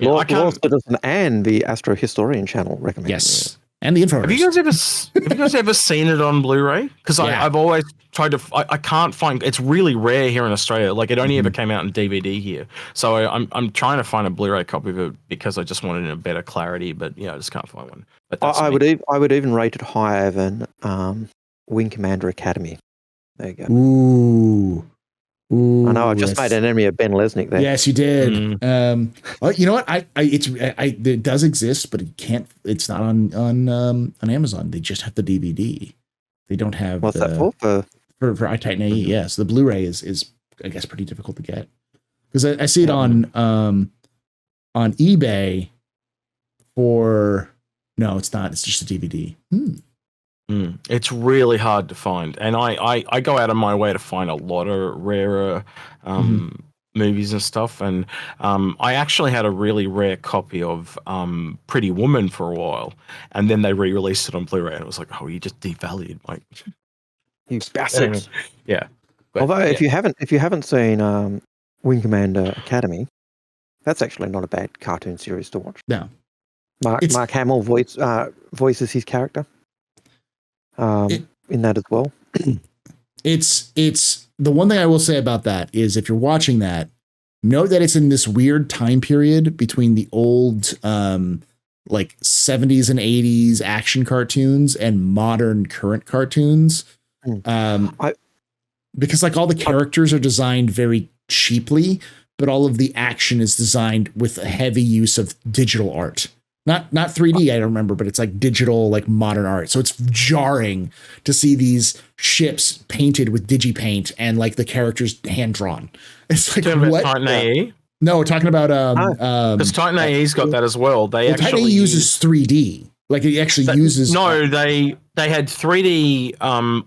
Lord Citizen and the Astrohistorian channel recommend. Yes, and the Inforunners. Have you guys ever seen it on Blu-ray? Because I've always tried to. I can't find. It's really rare here in Australia. Like, it only ever came out in DVD here. So I'm trying to find a Blu-ray copy of it because I just wanted a better clarity. But yeah, I just can't find one. But I would even rate it higher than Wing Commander Academy. There you go. Ooh. I know. I just made an enemy of Ben Lesnick there. Yes, you did. Well, you know what? It does exist, but it can't. It's not on Amazon. They just have the DVD. They don't have. What's that for? For Titan AE. Yeah, so the Blu-ray is I guess pretty difficult to get, because I see it on eBay for. No, it's not. It's just a DVD. It's really hard to find, and I go out of my way to find a lot of rarer movies and stuff. And I actually had a really rare copy of Pretty Woman for a while, and then they re-released it on Blu-ray, and it was like, oh, you just devalued my you bastards. Yeah. But, although if you haven't seen Wing Commander Academy, that's actually not a bad cartoon series to watch. No. Mark Hamill voices his character. In that as well. It's the one thing I will say about that is, if you're watching that, note that it's in this weird time period between the old like 70s and 80s action cartoons and modern current cartoons. Because like all the characters are designed very cheaply, but all of the action is designed with a heavy use of digital art. Not 3D, I don't remember, but it's like digital, like modern art. So it's jarring to see these ships painted with digipaint and like the characters hand drawn. It's like, what? Titan AE? No, we're talking about because Titan AE's got that as well. Titan AE uses 3D. Like, it actually uses. No, they had 3D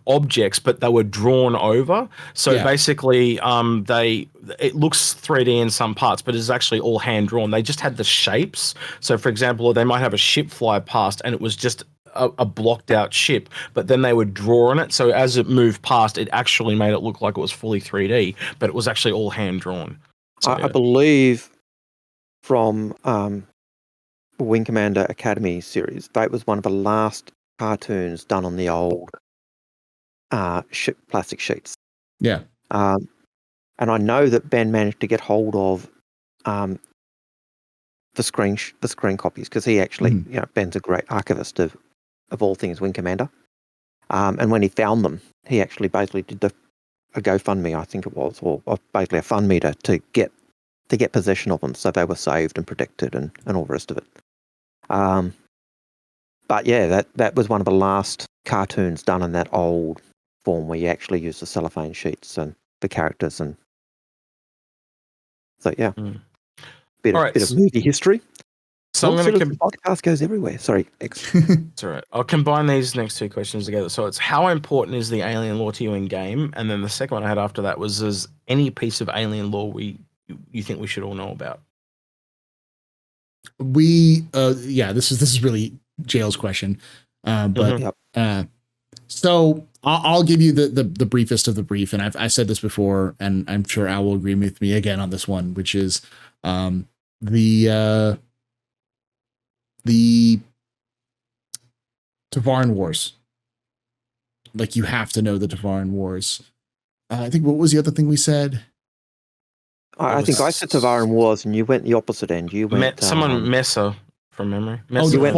objects, but they were drawn over. So basically, it looks 3D in some parts, but it's actually all hand drawn. They just had the shapes. So, for example, they might have a ship fly past, and it was just a blocked out ship, but then they would draw on it. So as it moved past, it actually made it look like it was fully 3D, but it was actually all hand drawn. So, I believe from Wing Commander Academy series, that was one of the last cartoons done on the old plastic sheets. Yeah. And I know that Ben managed to get hold of the screen copies, because he actually, Ben's a great archivist of all things Wing Commander. And when he found them, he actually basically did a GoFundMe, I think it was, or basically a fund meter to get possession of them, so they were saved and protected and all the rest of it. But yeah, that was one of the last cartoons done in that old form, where you actually use the cellophane sheets and the characters, and so yeah, bit of movie history. So I'm going to podcast goes everywhere. Sorry, it's all right. I'll combine these next two questions together. So it's how important is the alien lore to you in game, and then the second one I had after that was is any piece of alien lore you think we should all know about? This is really Jail's question, so I'll give you the briefest of the brief, and I said this before, and I'm sure Al will agree with me again on this one, which is the Tavaran Wars. Like, you have to know the Tavaran Wars. I think, what was the other thing we said? I think I said Tavaran Wars, and you went the opposite end. You went Mesa from memory. Mesa, you went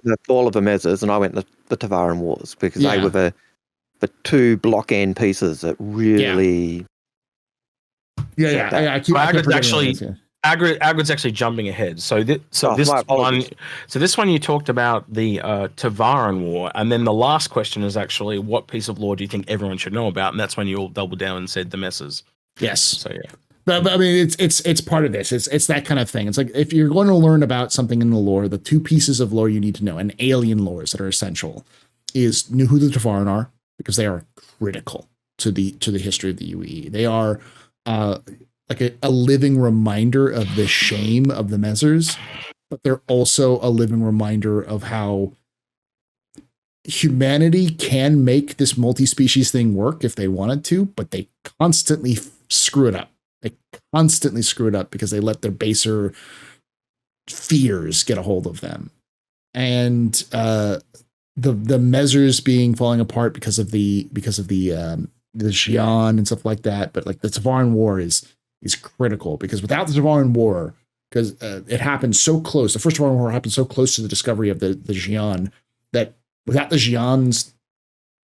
the Fall of the Mesas, and I went the Tavaran Wars, because they were the two block end pieces that really. Agred's actually jumping ahead. So this one you talked about the Tavaran War, and then the last question is actually what piece of lore do you think everyone should know about? And that's when you all doubled down and said the Messes. Yes. So yeah. But I mean, it's part of this. It's that kind of thing. It's like, if you're going to learn about something in the lore, the two pieces of lore you need to know, and alien lores that are essential, is know who the Tavaran are, because they are critical to the history of the UE. They are like a living reminder of the shame of the Messers, but they're also a living reminder of how humanity can make this multi-species thing work if they wanted to, but they constantly screw it up. They constantly screw it up because they let their baser fears get a hold of them. And the Messers falling apart because of the Xi'an and stuff like that. But like, the Tavaran War is critical, because without the Tavaran War, because it happened so close, the first Tavaran War happened so close to the discovery of the Xi'an, that without the Xi'an's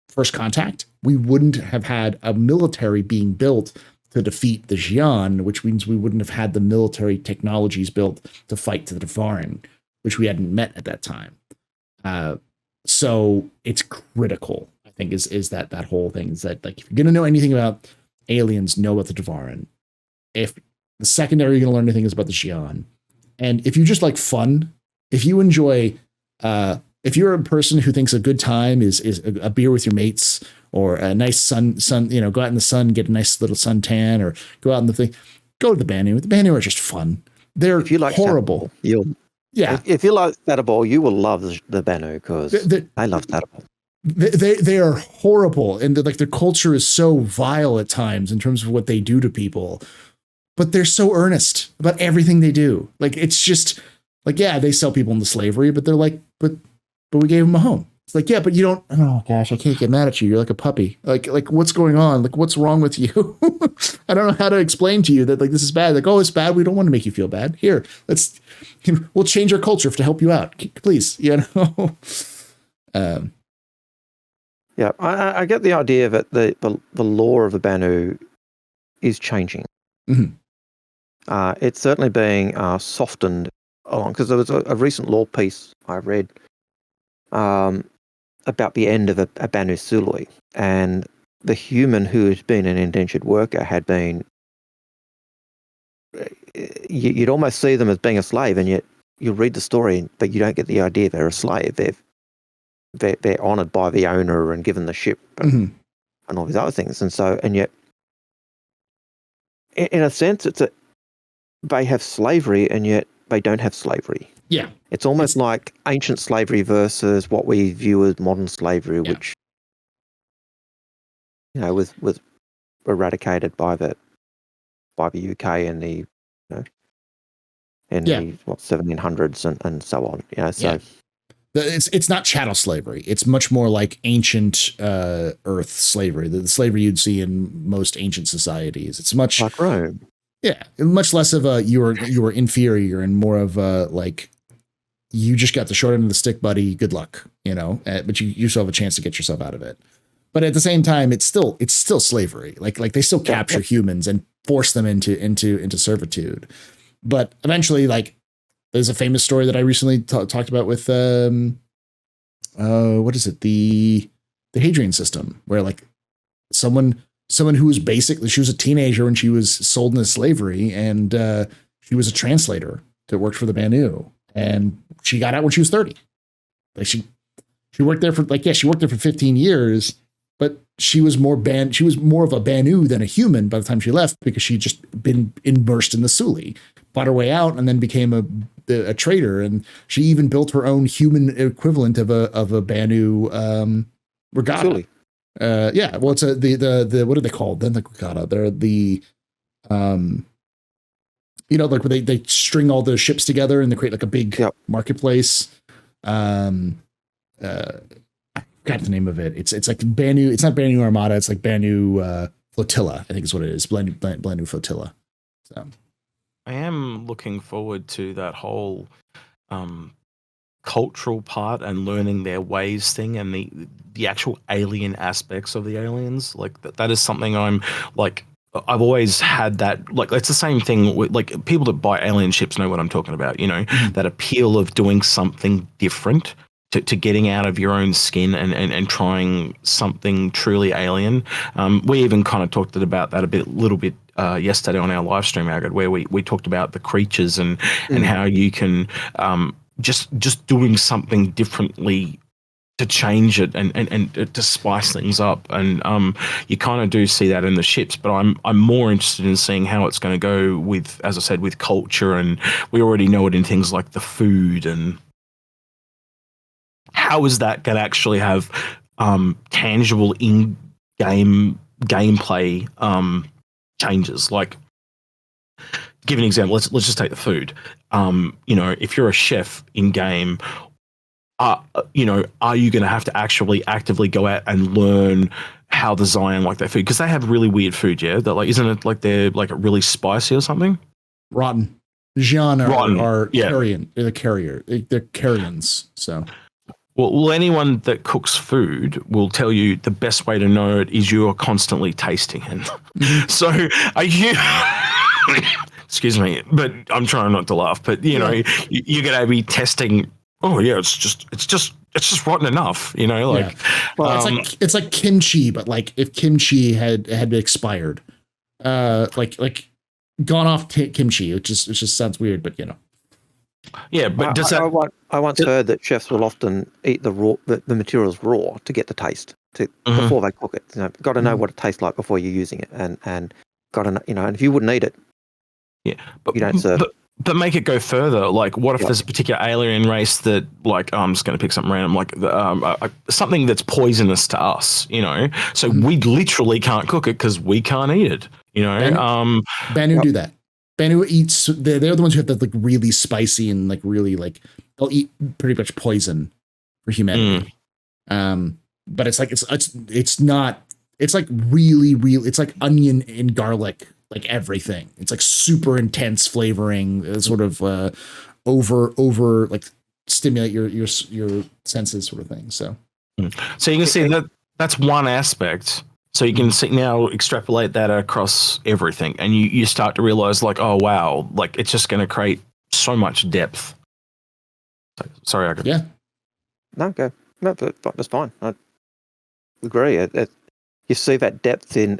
first contact, we wouldn't have had a military being built to defeat the Xi'an, which means we wouldn't have had the military technologies built to fight to the Tavaran, which we hadn't met at that time. So it's critical, I think, is that whole thing, is that, like, if you're going to know anything about aliens, know about the Tavaran. If the secondary you're going to learn anything is about the Xi'an. And if you just like fun, if you enjoy, if you're a person who thinks a good time is a beer with your mates, or a nice sun, go out in the sun, get a nice little suntan, or go out in the thing, go to the Banu. The Banu are just fun. They're horrible. If you like Thataball, you will love the Banu, because I love Thataball. They are horrible, and their culture is so vile at times in terms of what they do to people. But they're so earnest about everything they do. Like, it's just like, they sell people into slavery, but they're like, but we gave them a home. It's like, but you don't, oh gosh, I can't get mad at you. You're like a puppy. Like what's going on? Like, what's wrong with you? I don't know how to explain to you that, like, this is bad. Like, oh, it's bad. We don't want to make you feel bad. Here, we'll change our culture to help you out. Please, I get the idea that the lore of the Banu is changing. Mm-hmm. It's certainly being softened along, because there was a recent lore piece I read about the end of a Banu Suloi, and the human who has been an indentured worker had been, you'd almost see them as being a slave, and yet you read the story, but you don't get the idea they're a slave. They're honoured by the owner and given the ship and all these other things, and yet, in a sense, they have slavery, and yet they don't have slavery. Yeah. It's almost like ancient slavery versus what we view as modern slavery, which, was eradicated by the UK in the, in the 1700s and so on. It's not chattel slavery. It's much more like ancient Earth slavery, the slavery you'd see in most ancient societies. It's much like Rome. Yeah, much less of a you were inferior, and more of a, like, you just got the short end of the stick, buddy. Good luck, but you still have a chance to get yourself out of it. But at the same time, it's still slavery. Like they still capture humans and force them into servitude. But eventually, like, there's a famous story that I recently talked about with what is it, the Hadrian system, where, like, someone who was basically, she was a teenager when she was sold into slavery, and she was a translator that worked for the Banu. and she got out when she was 30. Like she worked there for she worked there for 15 years, but she was more of a Banu than a human by the time she left, because she'd just been immersed in the Suli, fought her way out, and then became a trader. And she even built her own human equivalent of a Banu regatta. Suli. Yeah, well, it's the what are they called? Then the regatta. They're the like where they string all the ships together and they create like a big marketplace. I forgot the name of it. It's like Banu. It's not Banu Armada. It's like Banu Flotilla, I think is what it is. Banu Flotilla. So I am looking forward to that whole cultural part and learning their ways thing, and the actual alien aspects of the aliens. Like that is something I'm like. I've always had that, like, it's the same thing with, like, people that buy alien ships know what I'm talking about, that appeal of doing something different, to getting out of your own skin and trying something truly alien. We even kind of talked about that a little bit yesterday on our live stream, Algared, where we talked about the creatures and how you can just doing something differently to change it and to spice things up. And you kind of do see that in the ships, but I'm more interested in seeing how it's going to go with, as I said, with culture. And we already know it in things like the food, and how is that going to actually have tangible in-game gameplay changes. Like, give an example. Let's just take the food. If you're a chef in game, are you going to have to actually actively go out and learn how to design like their food? Because they have really weird food, yeah. That, like, isn't it like they're like really spicy or something? Rotten. Xian are carrion. They're They're carrions. So. Well, anyone that cooks food will tell you the best way to know it is you are constantly tasting it. Mm-hmm. So are you? Excuse me, but I'm trying not to laugh. But you're going to be testing. Oh yeah, it's just rotten enough, Well, it's like kimchi, but like if kimchi had expired, like gone off kimchi. It just sounds weird, but Yeah, but I once heard that chefs will often eat the materials raw to get the taste before they cook it. Got to know what it tastes like before you're using it, and got to and if you wouldn't eat it, but you don't serve. But make it go further. Like, what if there's a particular alien race that, like, I'm just going to pick something random, like something that's poisonous to us, So we literally can't cook it because we can't eat it, Banu do that. Banu eats. They're the ones who have the like really spicy and like really like they'll eat pretty much poison for humanity. But it's like it's not. It's like really. It's like onion and garlic. Like everything, it's like super intense flavoring, sort of over like stimulate your senses, sort of thing. So you can see that that's one aspect. So you can see now extrapolate that across everything, and you start to realize, like, oh wow, like it's just going to create so much depth. Sorry, I could. Yeah. No, go. No, that's fine. I agree. You see that depth in.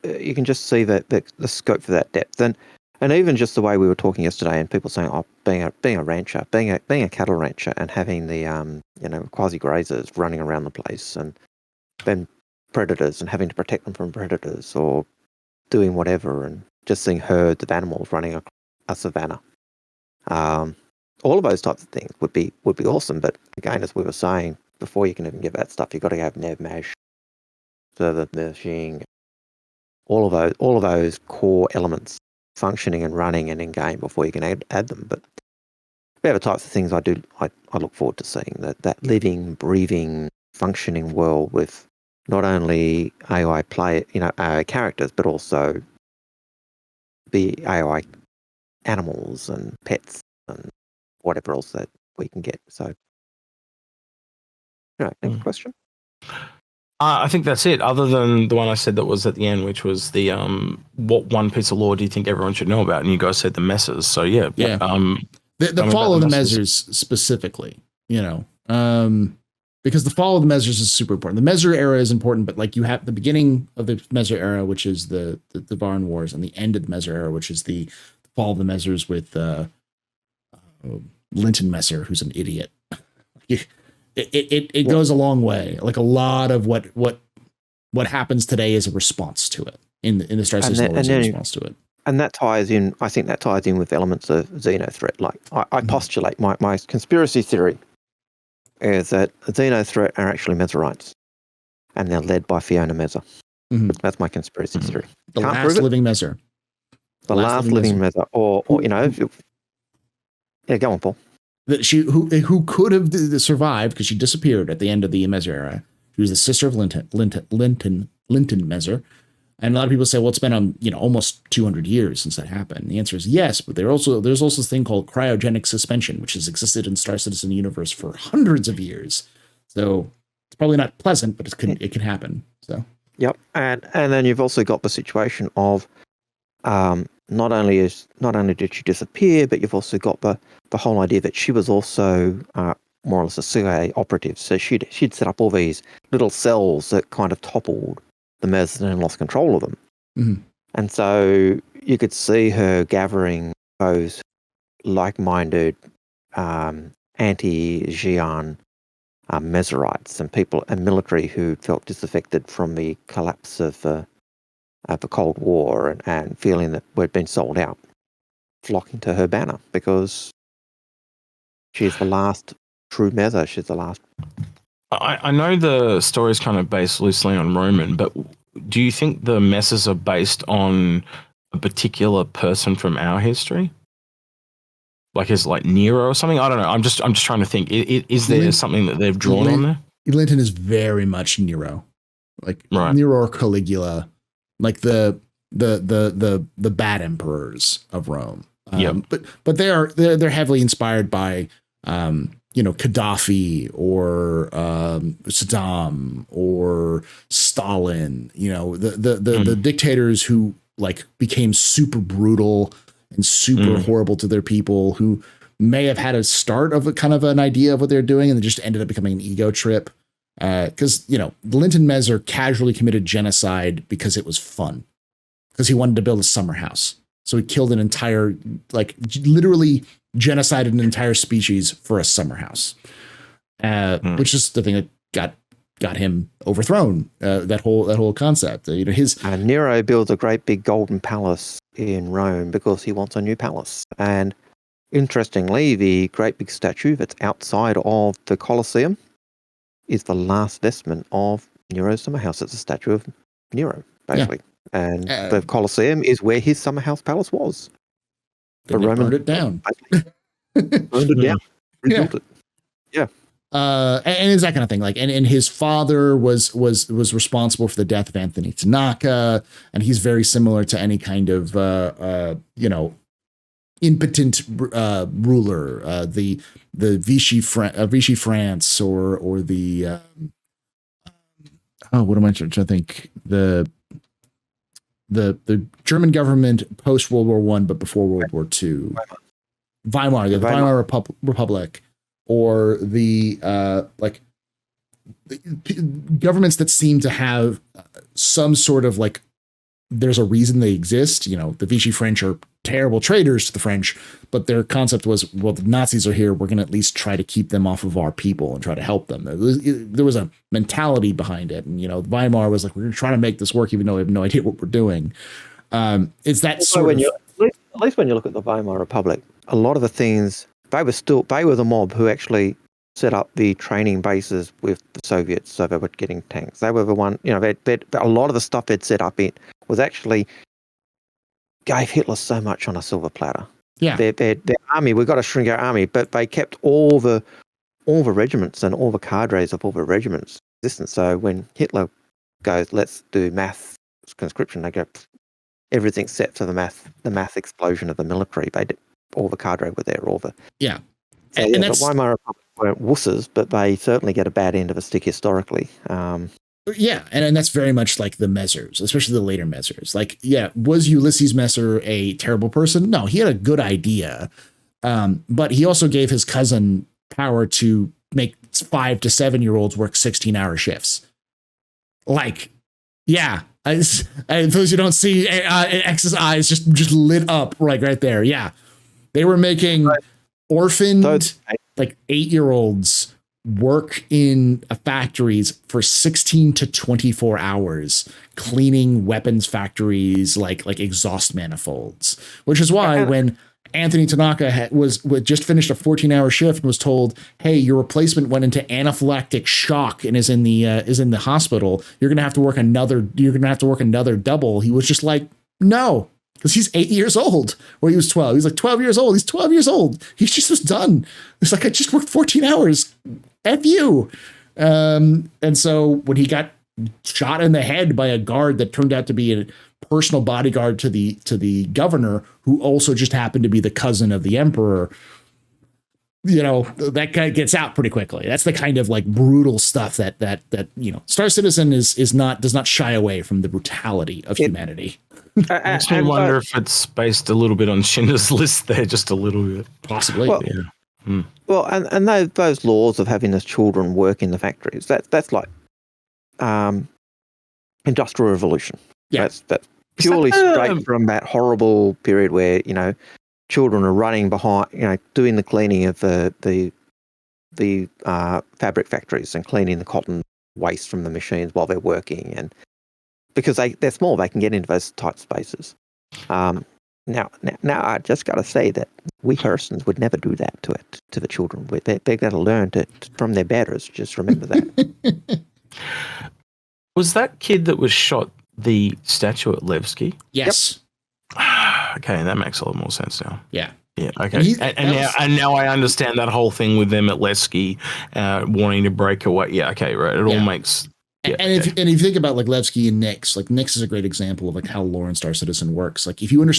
You can just see that the scope for that depth, and even just the way we were talking yesterday, and people saying, "Oh, being a rancher, being a cattle rancher, and having the quasi grazers running around the place, and then predators, and having to protect them from predators, or doing whatever, and just seeing herds of animals running a savannah. All of those types of things would be awesome. But again, as we were saying before, you can even get that stuff. You've got to have NevMash, server meshing. All of those core elements functioning and running and in game before you can add them. But they're the types of things I look forward to seeing, that living, breathing, functioning world with not only AI AI characters, but also the AI animals and pets and whatever else that we can get. So, next question. I think that's it, other than the one I said that was at the end, which was the what one piece of lore do you think everyone should know about? And you guys said the messes. So yeah. The fall of the Mezzers specifically, because the fall of the Mezzers is super important. The Mezzer era is important, but like you have the beginning of the Mezzer era, which is the Varn Wars, and the end of the Mezzer era, which is the fall of the Mezzers with Linton Messer, who's an idiot. It goes a long way. Like a lot of what happens today is a response to it in the Star Citizen is a response to it. And that ties in. I think that ties in with elements of Xeno threat. Like I postulate my conspiracy theory is that Xeno threat are actually Mezerites, and they're led by Fiona Messer. That's my conspiracy theory. The last living Messer. The last living Messer, or yeah, go on, Paul. That who could have survived because she disappeared at the end of the Messer era. She was the sister of Linton Messer. And a lot of people say, well, it's been almost 200 years since that happened. The answer is yes, but there's also this thing called cryogenic suspension, which has existed in Star Citizen universe for hundreds of years. So it's probably not pleasant, but it can happen. So yep, and then you've also got the situation of not only did she disappear, but you've also got the whole idea that she was also more or less a CIA operative. So she'd set up all these little cells that kind of toppled the Mez and lost control of them. And so you could see her gathering those like-minded anti-Xi'an Mezerites and people and military who felt disaffected from the collapse of the Cold War and feeling that we'd been sold out, flocking to her banner because she's the last true Meza. She's the last. I know the story is kind of based loosely on Roman, but do you think the messes are based on a particular person from our history? Like is like Nero or something? I don't know. I'm just trying to think. Is there something that they've drawn on there? Linton is very much Nero, like right. Nero or Caligula, like the bad emperors of Rome. But they're heavily inspired by Gaddafi or Saddam or Stalin, the dictators who like became super brutal and super horrible to their people, who may have had a start of a kind of an idea of what they're doing and they just ended up becoming an ego trip. Because Linton Messer casually committed genocide because it was fun, because he wanted to build a summer house. So he killed an entire, like literally genocided an entire species for a summer house, which is the thing that got him overthrown. That whole concept. Nero builds a great big golden palace in Rome because he wants a new palace. And interestingly, the great big statue that's outside of the Colosseum is the last testament of Nero's summer house. It's a statue of Nero, basically. Yeah. And the Colosseum is where his summer house palace was. The Romans burned it down. Burned it down. Rebuilt it. Yeah. And it's that kind of thing. Like, and his father was responsible for the death of Anthony Tanaka, and he's very similar to any kind of impotent ruler. The Vichy France or the what am I trying to think? The German government post World War I, but before World War II. Weimar, the Weimar Republic, or the governments that seem to have some sort of like, there's a reason they exist. The Vichy French are terrible traitors to the French, but their concept was, well, the Nazis are here. We're going to at least try to keep them off of our people and try to help them. There was a mentality behind it. And, Weimar was like, we're trying to make this work, even though we have no idea what we're doing. It's that also sort of... At least when you look at the Weimar Republic, a lot of the things, they were the mob who actually set up the training bases with the Soviets, so they were getting tanks. They were the one, a lot of the stuff they'd set up it was actually gave Hitler so much on a silver platter. Yeah. Their army, we've got to shrink our army, but they kept all the regiments and all the cadres of all the regiments existent. So when Hitler goes, let's do mass conscription, they go, everything's set for the mass explosion of the military. They did, all the cadre were there, all the yeah. So, and the Weimar Republic weren't wusses, but they certainly get a bad end of a stick historically. Yeah, and that's very much like the Messers, especially the later Messers. Like, yeah, was Ulysses Messer a terrible person? No, he had a good idea, but he also gave his cousin power to make 5 to 7 year olds work 16-hour shifts. Like, yeah. And those who don't see X's eyes just lit up right there. Yeah, they were making orphaned, like 8-year-olds work in factories for 16 to 24 hours cleaning weapons factories like exhaust manifolds, which is why when Anthony Tanaka was just finished a 14-hour shift and was told, "Hey, your replacement went into anaphylactic shock and is in the hospital. You're gonna have to work another double." He was just like, "No," because he's 8 years old, or he was 12. He's like 12 years old. He's 12 years old. He just was done. It's like, I just worked 14 hours. F you. And so when he got shot in the head by a guard that turned out to be a personal bodyguard to the governor, who also just happened to be the cousin of the emperor, that guy gets out pretty quickly. That's the kind of like brutal stuff that Star Citizen does not shy away from the brutality of humanity. Makes me wonder if it's based a little bit on Schindler's List there, just a little bit. Possibly. Well, and those laws of having the children work in the factories, that's like Industrial Revolution. Yeah. That's purely straight from that horrible period where, children are running behind, doing the cleaning of the fabric factories and cleaning the cotton waste from the machines while they're working. And because they're small, they can get into those tight spaces. Now, I just got to say that we Hurstons would never do that to the children. They've got to learn from their betters. Just remember that. Was that kid that was shot the statue at Levski? Yes. Yep. Okay, that makes a lot more sense now. Yeah. Yeah. Okay. And now I understand that whole thing with them at Levski wanting to break away. Yeah. Okay. Right. It all makes. Yeah, and if you think about like Levski and Nyx, like Nyx is a great example of like how lore in Star Citizen works. Like if you need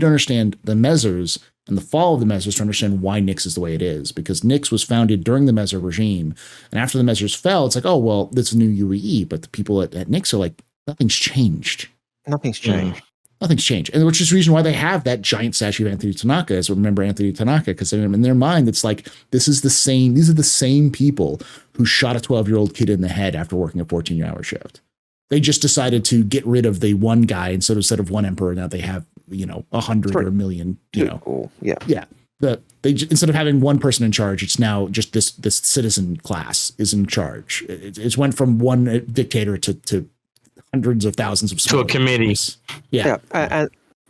to understand the Mezzers and the fall of the Mezzers to understand why Nyx is the way it is, because Nyx was founded during the Mezzer regime, and after the Mezzers fell, it's like, oh well, this is new UEE, but the people at Nyx are like, nothing's changed. Nothing's changed. Nothing's changed, and which is the reason why they have that giant statue of Anthony Tanaka as remember Anthony Tanaka, because in their mind it's like these are the same people who shot a 12-year-old kid in the head after working a 14-hour shift. They just decided to get rid of the one guy instead of one emperor. Now they have 100 or a million. Cool. Yeah. Instead of having one person in charge, it's now just this citizen class is in charge. It's went from one dictator to hundreds of thousands of to a committee. Yeah.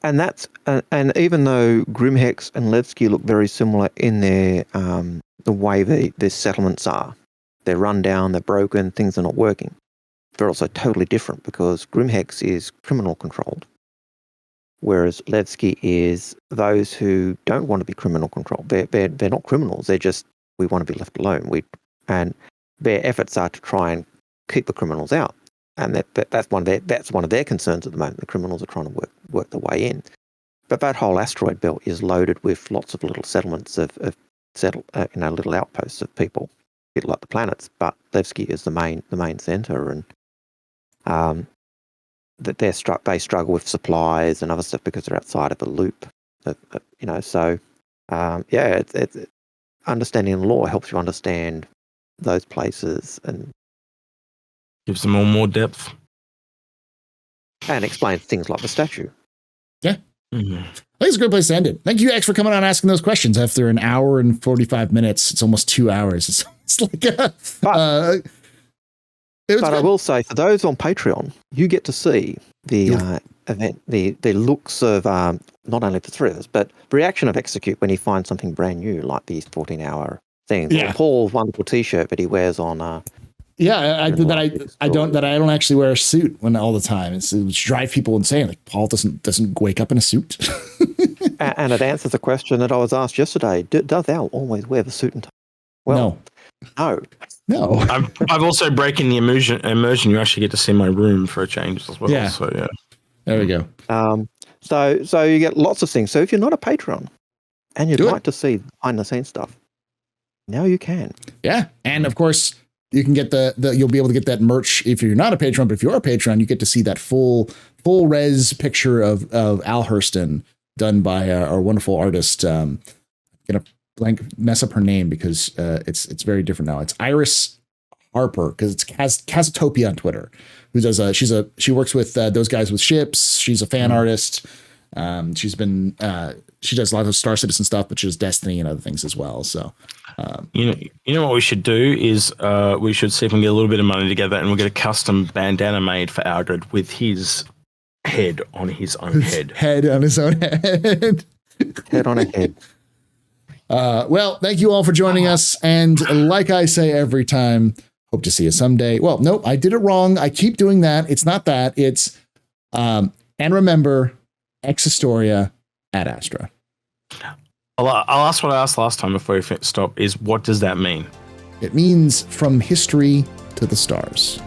And that's and even though Grimhex and Levski look very similar in their the way their settlements are, they're run down, they're broken, things are not working. They're also totally different because Grimhex is criminal controlled, whereas Levski is those who don't want to be criminal controlled. They're not criminals. They're just, we want to be left alone. And their efforts are to try and keep the criminals out. And that's one of their concerns at the moment. The criminals are trying to work their way in. But that whole asteroid belt is loaded with lots of little settlements of little outposts of people, a bit like the planets. But Levski is the main center, and that they struggle with supplies and other stuff because they're outside of the loop. So it's understanding the law helps you understand those places and gives them all more depth and explains things like the statue. Yeah. Mm-hmm. I think it's a great place to end it. Thank you, X, for coming on and asking those questions. After an hour and 45 minutes, it's almost 2 hours. It's like but I will say, for those on Patreon, you get to see the event, the looks of not only the three of us, but reaction of Excecute when he finds something brand new, like these 14-hour things. Yeah. Or Paul's wonderful T-shirt that he wears on. I don't actually wear a suit all the time. It drives people insane. Like Paul doesn't wake up in a suit. And it answers the question that I was asked yesterday: does Al always wear the suit and tie? Well, no. I've also breaking the immersion. You actually get to see my room for a change as well. Yeah. So yeah, there we go. So you get lots of things. So if you're not a Patreon and you'd like to see behind the scenes stuff, now you can. Yeah, and of course, you can get you'll be able to get that merch if you're not a patron, but if you're a patron, you get to see that full res picture of Al Hurston done by our wonderful artist. I'm gonna mess up her name because it's very different now. It's Iris Harper, because it's Casatopia on Twitter, who does she works with those guys with ships. She's a fan artist. She's been she does a lot of Star Citizen stuff, but she does Destiny and other things as well. So you know what we should do is we should see if we can get a little bit of money together and we'll get a custom bandana made for Algared with his head on his own head. Head on his own head. Head on a head. Well, thank you all for joining us. And like I say every time, hope to see you someday. Well, nope, I did it wrong. I keep doing that. It's not that. It's, and remember, Exhistoria ad Astra. I'll ask what I asked last time before we stop is what does that mean? It means from history to the stars.